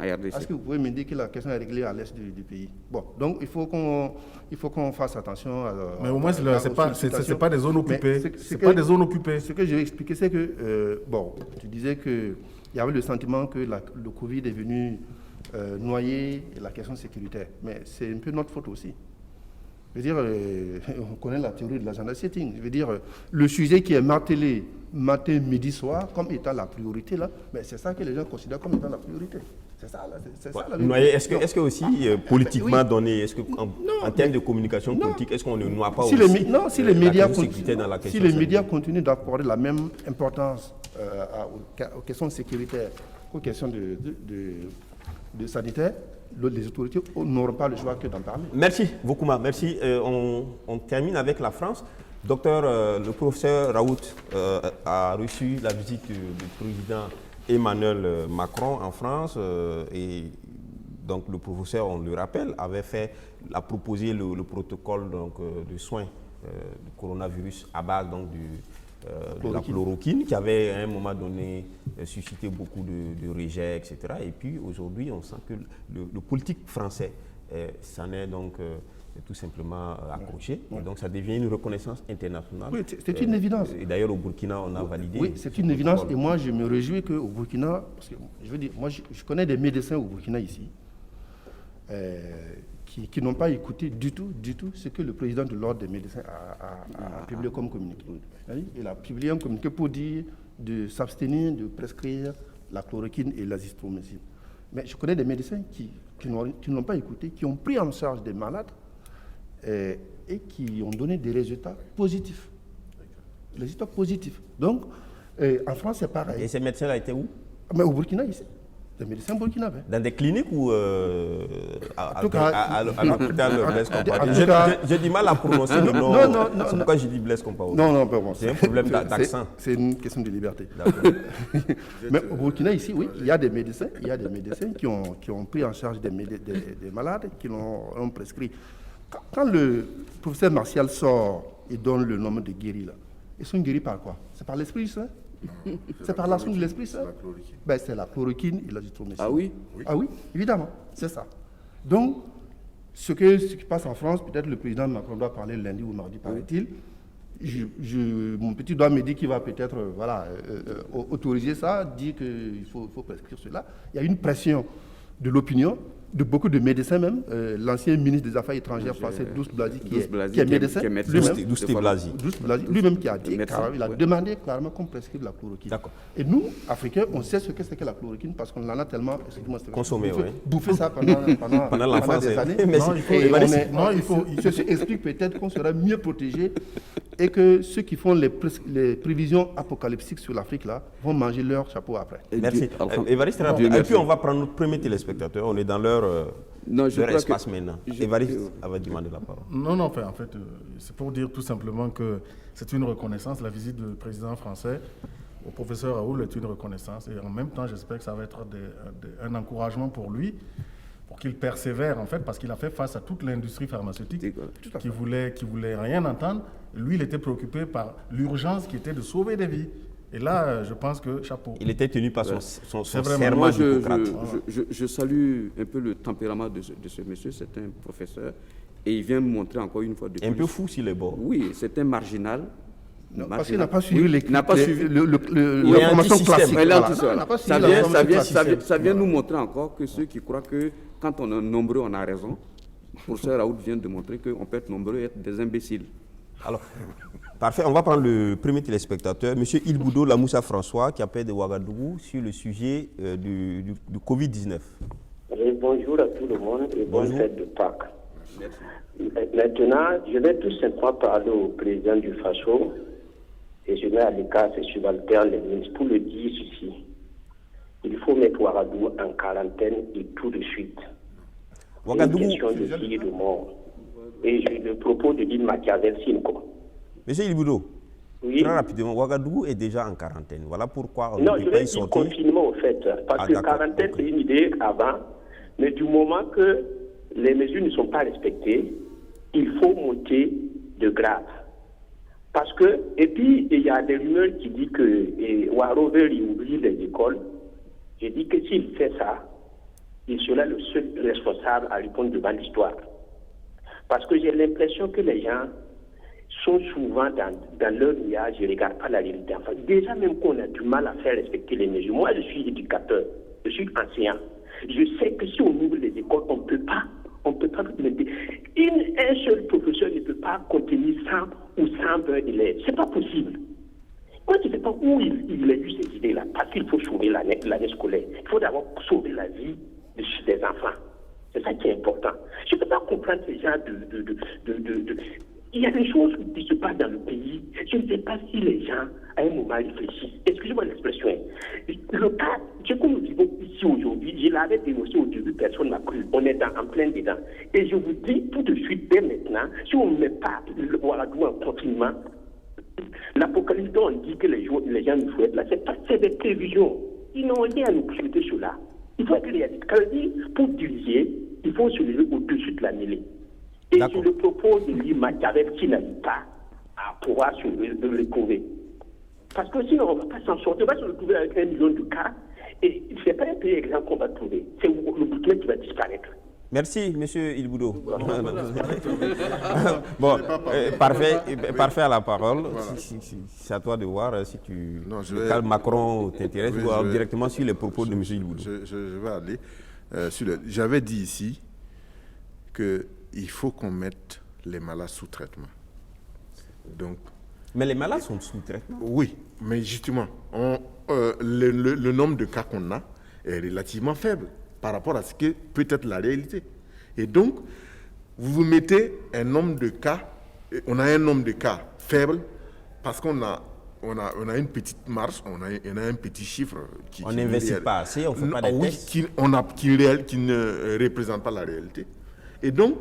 Est-ce que vous pouvez me dire que la question est réglée à l'est du pays? Bon, donc il faut qu'on fasse attention. Mais au moins, c'est pas des zones occupées. C'est pas des zones occupées. Ce que je vais expliquer, c'est que, tu disais qu'il y avait le sentiment que le Covid est venu noyer la question sécuritaire. Mais c'est un peu notre faute aussi. Je veux dire, on connaît la théorie de l'agenda setting. Je veux dire, le sujet qui est martelé matin, midi, soir, comme étant la priorité, là, mais c'est ça que les gens considèrent comme étant la priorité. C'est ça, là. C'est ça, la est-ce que aussi, politiquement donné, est-ce que en termes de communication politique, est-ce qu'on ne noie pas aussi si les médias continuent d'accorder la même importance aux questions sécuritaires qu'aux questions de sanitaire, les autorités n'auront pas le choix que d'en parler. Merci beaucoup, merci. On termine avec la France. Docteur, le professeur Raoult a reçu la visite du président Emmanuel Macron en France et donc le professeur, on le rappelle, a proposé le protocole de soins du coronavirus à base de la chloroquine qui avait à un moment donné suscité beaucoup de rejets, etc. Et puis aujourd'hui, on sent que le politique français s'en est donc tout simplement accroché. Et donc ça devient une reconnaissance internationale. Oui, c'est une évidence. Et d'ailleurs au Burkina, on a validé. Oui, c'est une évidence. Et moi, je me réjouis qu'au Burkina, parce que je veux dire, moi, je connais des médecins au Burkina ici, qui n'ont pas écouté du tout ce que le président de l'Ordre des médecins a publié comme communiqué. Il a publié un communiqué pour dire de s'abstenir de prescrire la chloroquine et l'azithromycine. Mais je connais des médecins qui n'ont pas écouté, qui ont pris en charge des malades et qui ont donné des résultats positifs. Résultats positifs. Donc, en France, c'est pareil. Et ces médecins-là étaient où? Mais au Burkina, ici. Des médecins burkinabés. Dans des cliniques ou à l'hôpital Blaise Compaoré? J'ai du mal à prononcer le nom. Non. C'est pourquoi j'ai dit Blaise Compaoré. Non, c'est un problème d'accent. C'est une question de liberté. Mais au Burkina, ici, oui, il y a des médecins qui ont pris en charge des malades, qui l'ont prescrit. Quand le professeur Martial sort et donne le nom de guéri, là, ils sont guéris par quoi? C'est par l'esprit saint? C'est par l'action de l'esprit saint? C'est la chloroquine et l'azithromycine. Ah oui? Ah oui, évidemment, c'est ça. Donc, ce qui passe en France, peut-être le président Macron doit parler lundi ou mardi, paraît-il. Mon petit doigt me dit qu'il va peut-être autoriser ça, dire qu'il faut prescrire cela. Il y a une pression de l'opinion, de beaucoup de médecins même. L'ancien ministre des Affaires étrangères français, Douste Blazy, qui est médecin, lui-même qui a dit, il a demandé clairement qu'on prescrive la chloroquine. Et nous, Africains, on sait ce que c'est que la chloroquine parce qu'on en a tellement consommé, bouffé ça pendant des années. Ceci explique peut-être qu'on sera mieux protégé et que ceux qui font les prévisions apocalyptiques sur l'Afrique là vont manger leur chapeau après. Merci. Évariste, et puis on va prendre notre premier téléspectateur. On est dans leur espace maintenant. Évariste va demander la parole. Non, en fait, c'est pour dire tout simplement que c'est une reconnaissance. La visite du président français au professeur Raoul est une reconnaissance. Et en même temps, j'espère que ça va être un encouragement pour lui, pour qu'il persévère, en fait, parce qu'il a fait face à toute l'industrie pharmaceutique qui voulait rien entendre. Lui, il était préoccupé par l'urgence qui était de sauver des vies. Et là, je pense que chapeau. Il était tenu par son serment moi, d'Hippocrate. Je salue un peu le tempérament de ce monsieur. C'est un professeur. Et il vient me montrer encore une fois de plus. Un peu fou s'il est bon. Oui, c'est un marginal. Non, parce qu'il n'a pas suivi l'information classique. Ça vient nous montrer encore que ceux qui croient que quand on est nombreux, on a raison. Le professeur Raoult vient de montrer qu'on peut être nombreux et être des imbéciles. Alors, parfait, on va prendre le premier téléspectateur, M. Ilboudo Lamoussa François, qui appelle de Ouagadougou sur le sujet du Covid-19. Bonjour à tout le monde et bonne fête de Pâques. Merci. Maintenant, je vais tout simplement parler au président du FASO et je mets à l'écart ses subalternes, les ministres, pour le dire ceci. Il faut mettre Ouagadougou en quarantaine et tout de suite. Ouagadougou. C'est une question de vie et de mort. Et je le propose de dire Machiavel Simco. Monsieur Ilboudo, oui. Très rapidement, Ouagadougou est déjà en quarantaine. Voilà pourquoi on ne peut pas y sortir. Non, je vais dire confinement, en fait. Parce que quarantaine, c'est une idée avant. Mais du moment que les mesures ne sont pas respectées, il faut monter de grade. Parce que, et puis, il y a des rumeurs qui disent que Ouaro veut ouvrir les écoles. Je dis que s'il fait ça, il sera le seul responsable à répondre devant l'histoire. Parce que j'ai l'impression que les gens sont souvent dans leur nuage et ne regardent pas la réalité. Enfin, déjà même qu'on a du mal à faire respecter les mesures. Moi, je suis éducateur, je suis enseignant. Je sais que si on ouvre les écoles, on ne peut pas un seul professeur ne peut pas contenir 100 ou 120 élèves. Ce n'est pas possible. Moi, je ne sais pas où il a eu ces idées-là, parce qu'il faut sauver l'année scolaire. Il faut d'abord sauver la vie des enfants. C'est ça qui est important. Je ne peux pas comprendre ces gens Il y a des choses qui se passent dans le pays. Je ne sais pas si les gens, à un moment, réfléchissent. Excusez-moi l'expression. Le cas, ce que nous vivons ici aujourd'hui, je l'avais dénoncé au début, personne n'a cru. On est en plein dedans. Et je vous dis tout de suite, dès maintenant, si on ne met pas le Ouagadougou en confinement, l'apocalypse dont on dit que les gens nous souhaitent là, c'est des prévisions. Ils n'ont rien à nous souhaiter sur là. Il faut être réaliste. Quand je dis pour diriger, il faut se lever au-dessus de la mêlée. Et je le propose de lire Machiavel qui n'arrive pas à pouvoir se le trouver. Parce que sinon, on ne va pas s'en sortir. On va se retrouver avec 1 million de cas. Et ce n'est pas un pays exemple qu'on va trouver. C'est le Burkina qui va disparaître. Merci, M. Ilboudo. Bon, parfait à la parole. Voilà. C'est à toi de voir si le cas Macron t'intéresse ou directement sur les propos de M. Ilboudo. Je vais aller sur J'avais dit ici qu'il faut qu'on mette les malades sous traitement. Donc, mais les malades sont sous traitement. Oui, mais justement, le nombre de cas qu'on a est relativement faible par rapport à ce que peut être la réalité. Et donc, vous mettez un nombre de cas, on a un nombre de cas faible parce qu'on a une petite marge, on a un petit chiffre on n'investit pas assez, on ne fait pas des tests. Qui ne représente pas la réalité. Et donc,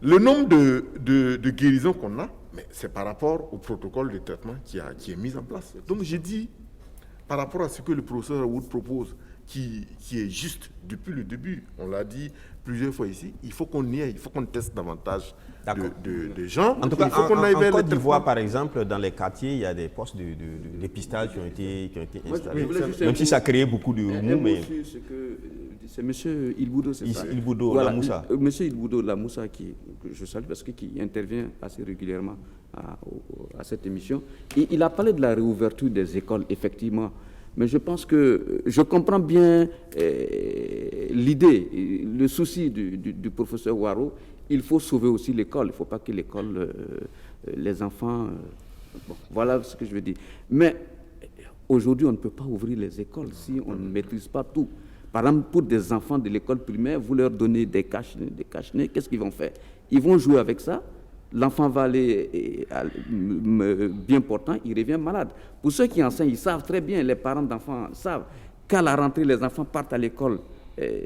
le nombre de guérisons qu'on a, mais c'est par rapport au protocole de traitement qui est mis en place. Donc, j'ai dit, par rapport à ce que le professeur Wood propose, qui est juste depuis le début, on l'a dit plusieurs fois ici, il faut qu'on y aille, il faut qu'on teste davantage de gens. En tout cas, en Côte d'Ivoire, par exemple, dans les quartiers, il y a des postes de dépistage qui ont été installés. Même si ça a créé beaucoup de remous, mais... C'est M. Ilboudo, c'est ça. Ilboudo Lamoussa. M. Ilboudo Lamoussa, que je salue parce qu'il intervient assez régulièrement à cette émission. Il a parlé de la réouverture des écoles, effectivement. Mais je pense que je comprends bien l'idée, le souci du professeur Ouaro. Il faut sauver aussi l'école. Il ne faut pas que l'école, les enfants... bon, voilà ce que je veux dire. Mais aujourd'hui, on ne peut pas ouvrir les écoles si on ne maîtrise pas tout. Par exemple, pour des enfants de l'école primaire, vous leur donnez des cache-nez, qu'est-ce qu'ils vont faire? Ils vont jouer avec ça. l'enfant va aller bien portant, il revient malade. Pour ceux qui enseignent, ils savent très bien, les parents d'enfants savent qu'à la rentrée, les enfants partent à l'école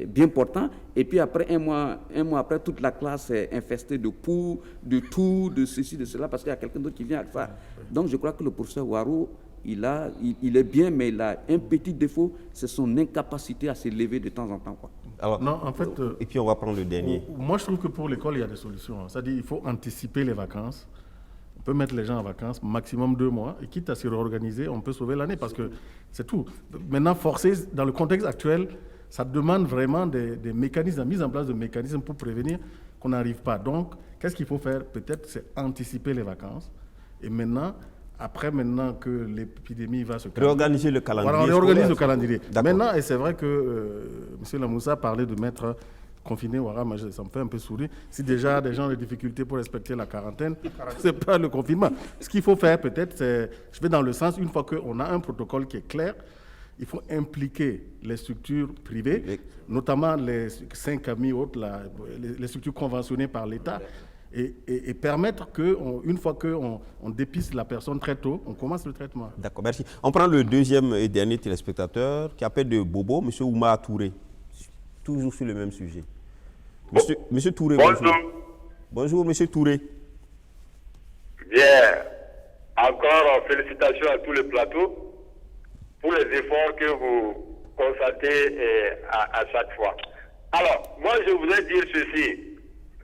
bien portants, et puis après un mois après, toute la classe est infestée de poux, de tout, de ceci, de cela, parce qu'il y a quelqu'un d'autre qui vient avec ça. Donc je crois que le professeur Ouarou, il est bien, mais il a un petit défaut, c'est son incapacité à se lever de temps en temps, quoi. Alors, non, en fait, et puis on va prendre le dernier. Moi, je trouve que pour l'école, il y a des solutions. C'est-à-dire qu'il faut anticiper les vacances. On peut mettre les gens en vacances, maximum 2 mois, et quitte à se réorganiser, on peut sauver l'année, parce que c'est tout. Maintenant, forcer, dans le contexte actuel, ça demande vraiment des mécanismes, la mise en place de mécanismes pour prévenir qu'on n'arrive pas. Donc, qu'est-ce qu'il faut faire? Peut-être, c'est anticiper les vacances. Et maintenant, après que l'épidémie va se calmer, réorganiser le calendrier. Voilà, on réorganise le calendrier. Maintenant, et c'est vrai que M. Lamoussa parlait de mettre confiné, voilà, ça me fait un peu sourire. Si déjà des gens ont des difficultés pour respecter la quarantaine, c'est pas le confinement. Ce qu'il faut faire peut-être, c'est, je vais dans le sens, une fois qu'on a un protocole qui est clair, il faut impliquer les structures privées, notamment les 5 amis autres, les structures conventionnées par l'État, et permettre qu'une fois qu'on dépiste la personne très tôt, on commence le traitement. D'accord, merci. On prend le deuxième et dernier téléspectateur qui appelle de Bobo, M. Ouma Touré. Toujours sur le même sujet. Monsieur Touré, bonjour. Bonjour, M. Touré. Bien. Encore félicitations à tous les plateaux pour les efforts que vous constatez à chaque fois. Alors, moi, je voudrais dire ceci.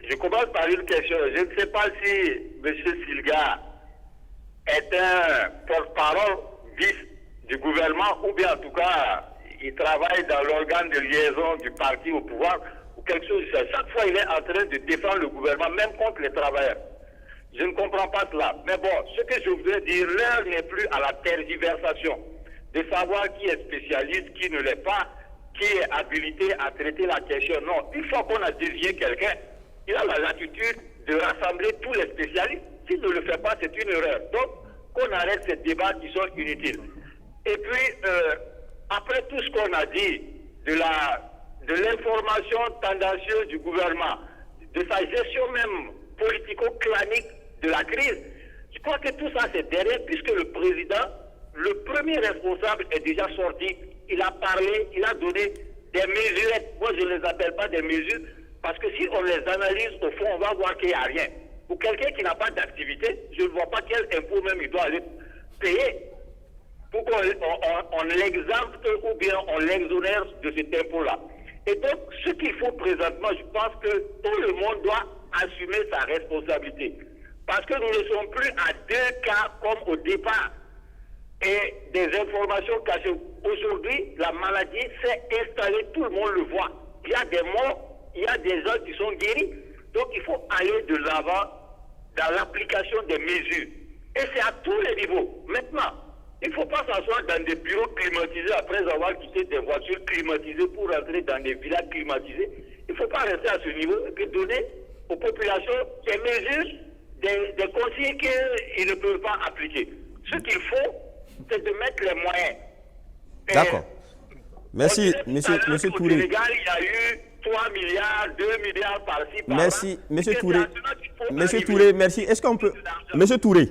Je commence par une question. Je ne sais pas si M. Silga est un porte-parole vice du gouvernement ou bien en tout cas, il travaille dans l'organe de liaison du parti au pouvoir ou quelque chose de ça. Chaque fois, il est en train de défendre le gouvernement, même contre les travailleurs. Je ne comprends pas cela. Mais bon, ce que je voudrais dire, l'heure n'est plus à la tergiversation de savoir qui est spécialiste, qui ne l'est pas, qui est habilité à traiter la question. Non, une fois qu'on a désigné quelqu'un, il a la latitude de rassembler tous les spécialistes. S'il ne le fait pas, c'est une erreur. Donc, qu'on arrête ces débats qui sont inutiles. Et puis, après tout ce qu'on a dit de l'information tendancieuse du gouvernement, de sa gestion même politico-clanique de la crise, je crois que tout ça c'est derrière, puisque le président, le premier responsable est déjà sorti. Il a parlé, il a donné des mesurettes. Moi, je ne les appelle pas des mesures, parce que si on les analyse au fond, on va voir qu'il n'y a rien. Pour quelqu'un qui n'a pas d'activité, je ne vois pas quel impôt même il doit aller payer pour qu'on l'exempte ou bien on l'exonère de cet impôt-là. Et donc, ce qu'il faut présentement, je pense que tout le monde doit assumer sa responsabilité. Parce que nous ne sommes plus à 2 cas comme au départ. Et des informations cachées. Aujourd'hui, la maladie s'est installée, tout le monde le voit. Il y a des morts, il y a des gens qui sont guéris. Donc, il faut aller de l'avant dans l'application des mesures. Et c'est à tous les niveaux. Maintenant, il ne faut pas s'asseoir dans des bureaux climatisés après avoir quitté des voitures climatisées pour rentrer dans des villages climatisés. Il ne faut pas rester à ce niveau et puis donner aux populations des mesures, des consignes qu'ils ne peuvent pas appliquer. Ce qu'il faut, c'est de mettre les moyens. D'accord. Merci, monsieur Touré. Au Sénégal, il y a eu 3 milliards, 2 milliards par-ci, par-là. Merci, monsieur Touré. Monsieur Touré, merci. Est-ce qu'on peut... Monsieur Touré.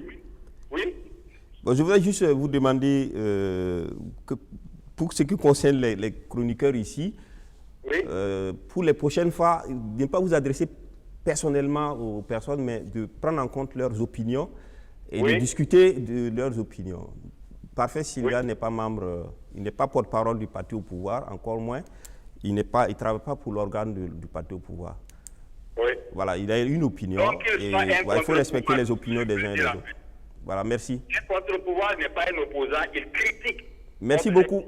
Oui. Bon, je voudrais juste vous demander, que pour ce qui concerne les chroniqueurs ici, oui. Pour les prochaines fois, ne pas vous adresser personnellement aux personnes, mais de prendre en compte leurs opinions et de discuter de leurs opinions. Parfait Silga n'est pas membre, il n'est pas porte-parole du parti au pouvoir, encore moins. Il ne travaille pas pour l'organe du parti au pouvoir. Oui. Voilà, il a une opinion et il faut respecter les opinions des uns et des autres. Voilà, merci. Un contre-pouvoir n'est pas un opposant, il critique. Merci beaucoup.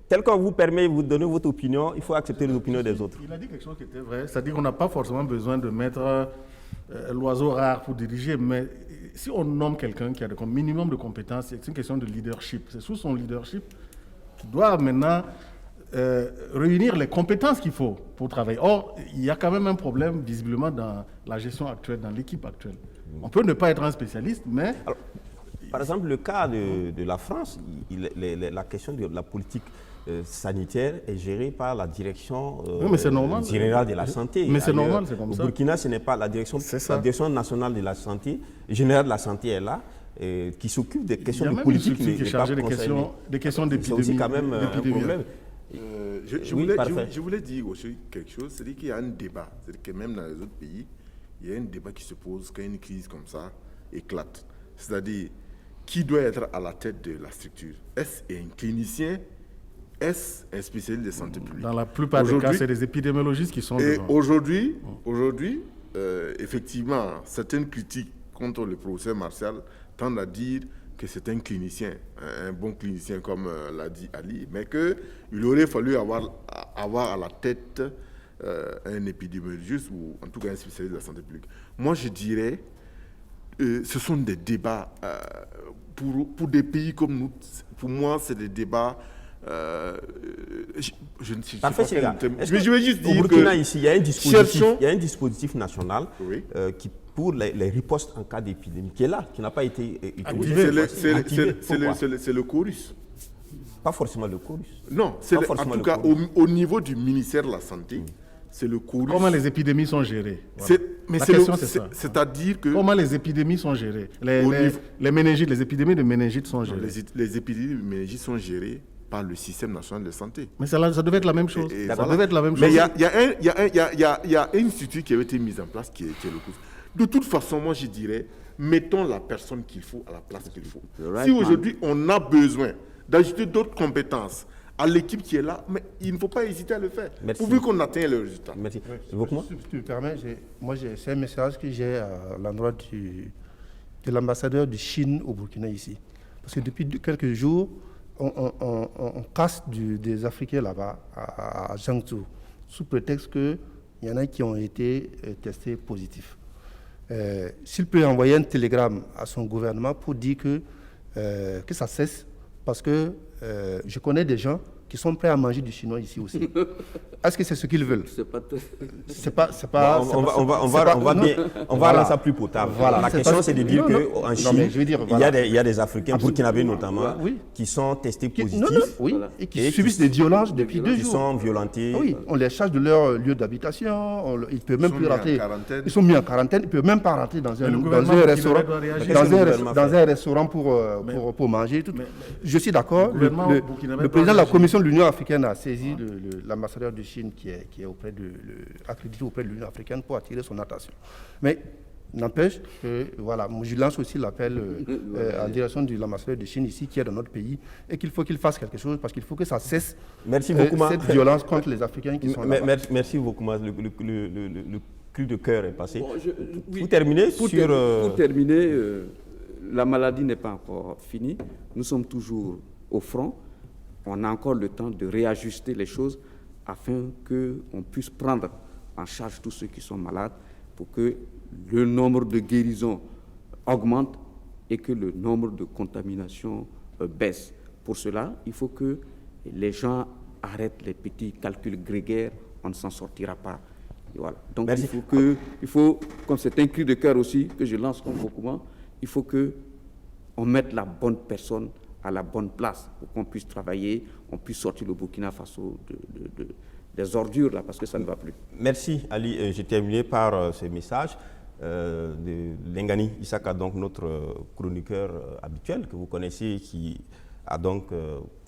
Tel qu'on vous permet de vous donner votre opinion, il faut accepter les opinions des autres. Il a dit quelque chose qui était vrai, c'est-à-dire qu'on n'a pas forcément besoin de mettre l'oiseau rare pour diriger, mais si on nomme quelqu'un qui a un minimum de compétences, c'est une question de leadership. C'est sous son leadership qu'il doit maintenant réunir les compétences qu'il faut pour travailler. Or, il y a quand même un problème visiblement dans la gestion actuelle, dans l'équipe actuelle. On peut ne pas être un spécialiste, mais... Alors, par exemple, le cas de la France, la question de la politique sanitaire est gérée par la direction générale de la santé. Mais c'est normal, c'est comme ça. Au Burkina, ce n'est pas la direction nationale de la santé, générale de la santé est là, qui s'occupe des questions de politique. Il y a même une qui est chargée des questions d'épidémie. C'est aussi quand même un problème. Je voulais dire aussi quelque chose, c'est qu'il y a un débat, c'est que même dans les autres pays, il y a un débat qui se pose quand une crise comme ça éclate. C'est-à-dire, qui doit être à la tête de la structure? Est-ce un clinicien? Est-ce un spécialiste de santé publique? Dans la plupart des cas, c'est des épidémiologistes qui sont devant. Aujourd'hui, effectivement, certaines critiques contre le professeur Martial tendent à dire que c'est un clinicien, un bon clinicien comme l'a dit Ali, mais qu'il aurait fallu avoir à la tête un épidémiologiste ou en tout cas un spécialiste de la santé publique. Moi, je dirais, ce sont des débats, pour des pays comme nous, pour moi, c'est des débats... je ne sais pas quel terme. Mais je vais juste dire au Burkina, ici, il y a un dispositif national qui, pour les ripostes en cas d'épidémie, qui est là, qui n'a pas été utilisé. C'est le Chorus. Pas forcément le Chorus. Non, en tout cas, au niveau du ministère de la Santé, c'est le Chorus. Comment les épidémies sont gérées? Voilà. C'est-à-dire que... Comment les épidémies sont gérées? Les méningites, les épidémies de méningite sont gérées. Les épidémies de méningite sont gérées par le système national de santé. Mais ça devait être la même chose. Mais il y a une structure qui avait été mise en place qui est le Chorus. De toute façon, moi je dirais, mettons la personne qu'il faut à la place qu'il faut. Si aujourd'hui on a besoin d'ajouter d'autres compétences à l'équipe qui est là, mais il ne faut pas hésiter à le faire, pourvu qu'on atteigne le résultat. Merci. Si tu me permets, c'est un message que j'ai à l'endroit de l'ambassadeur de Chine au Burkina ici. Parce que depuis quelques jours, on casse des Africains là-bas, à Jiangsu, sous prétexte qu'il y en a qui ont été testés positifs. S'il peut envoyer un télégramme à son gouvernement pour dire que ça cesse, parce que je connais des gens qui sont prêts à manger du chinois ici aussi. Est-ce que c'est ce qu'ils veulent? On va rendre ça plus potable. Voilà. La question, c'est de dire qu'en Chine, il y a des Africains, burkinabés notamment, qui sont testés positifs. Et qui subissent des violences depuis 2 jours. Qui sont violentés. Oui, on les charge de leur lieu d'habitation, ils ne peuvent même plus rentrer. Ils sont mis en quarantaine, ils ne peuvent même pas rentrer dans un restaurant pour manger. Je suis d'accord, le président de la Commission de l'Union africaine a saisi l'ambassadeur de Chine qui est accrédité auprès de l'Union africaine pour attirer son attention. Mais n'empêche que, voilà, je lance aussi l'appel en direction de l'ambassadeur de Chine ici, qui est dans notre pays, et qu'il faut qu'il fasse quelque chose, parce qu'il faut que ça cesse cette violence contre les Africains qui sont là. Merci beaucoup, le cri de cœur est passé. Pour terminer, la maladie n'est pas encore finie. Nous sommes toujours au front. On a encore le temps de réajuster les choses afin qu'on puisse prendre en charge tous ceux qui sont malades pour que le nombre de guérisons augmente et que le nombre de contaminations baisse. Pour cela, il faut que les gens arrêtent les petits calculs grégaires, on ne s'en sortira pas. Et voilà. Donc il faut, comme c'est un cri de cœur aussi que je lance comme document, il faut qu'on mette la bonne personne à la bonne place pour qu'on puisse travailler, on puisse sortir le Burkina Faso des ordures là, parce que ça ne va plus. Merci Ali. J'ai terminé par ce message de Lengani Isaka, donc notre chroniqueur habituel que vous connaissez, qui a donc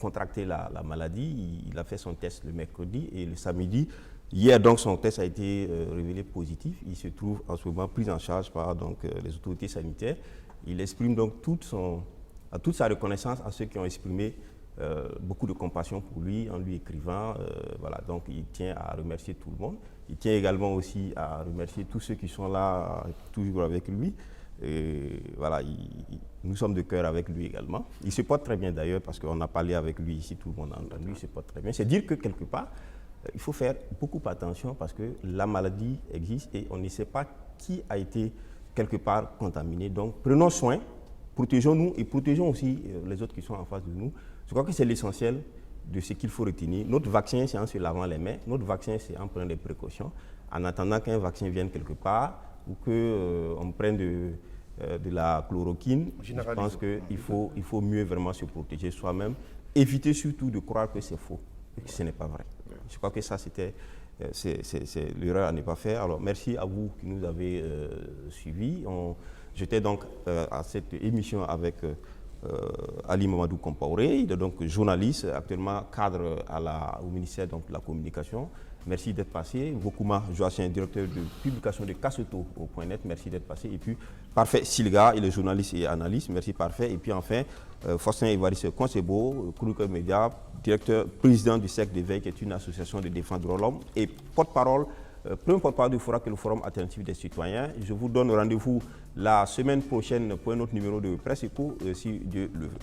contracté la maladie. Il a fait son test le mercredi et le samedi. Hier, donc, son test a été révélé positif. Il se trouve en ce moment pris en charge par les autorités sanitaires. Il exprime donc toute sa reconnaissance à ceux qui ont exprimé beaucoup de compassion pour lui en lui écrivant. Voilà, donc il tient à remercier tout le monde. Il tient également aussi à remercier tous ceux qui sont là toujours avec lui. Et voilà, nous sommes de cœur avec lui également. Il se porte très bien d'ailleurs parce qu'on a parlé avec lui ici, tout le monde a entendu, il se porte très bien. C'est dire que quelque part, il faut faire beaucoup attention parce que la maladie existe et on ne sait pas qui a été quelque part contaminé. Donc prenons soin, protégeons-nous et protégeons aussi les autres qui sont en face de nous. Je crois que c'est l'essentiel de ce qu'il faut retenir. Notre vaccin, c'est en se lavant les mains. Notre vaccin, c'est en prenant des précautions. En attendant qu'un vaccin vienne quelque part ou qu'on prenne de la chloroquine, je pense qu'il faut mieux vraiment se protéger soi-même. Éviter surtout de croire que c'est faux. Ce n'est pas vrai. Je crois que ça, c'était l'erreur à ne pas faire. Alors, merci à vous qui nous avez suivis. J'étais donc à cette émission avec Ali Mamadou Compaoré, il est donc journaliste, actuellement cadre au ministère donc, de la Communication. Merci d'être passé. Vokouma Joachim, directeur de publication de Kasseto.net, merci d'être passé. Et puis, Parfait Silga, il est journaliste et analyste, merci Parfait. Et puis enfin, Faustin Évariste Concebo, chroniqueur média, président du Cercle d'éveil, qui est une association de défense des droits de l'homme, et porte-parole, premier porte-parole du forum, que le Forum alternatif des citoyens. Je vous donne rendez-vous la semaine prochaine pour un autre numéro de Presse Éco, si Dieu le veut.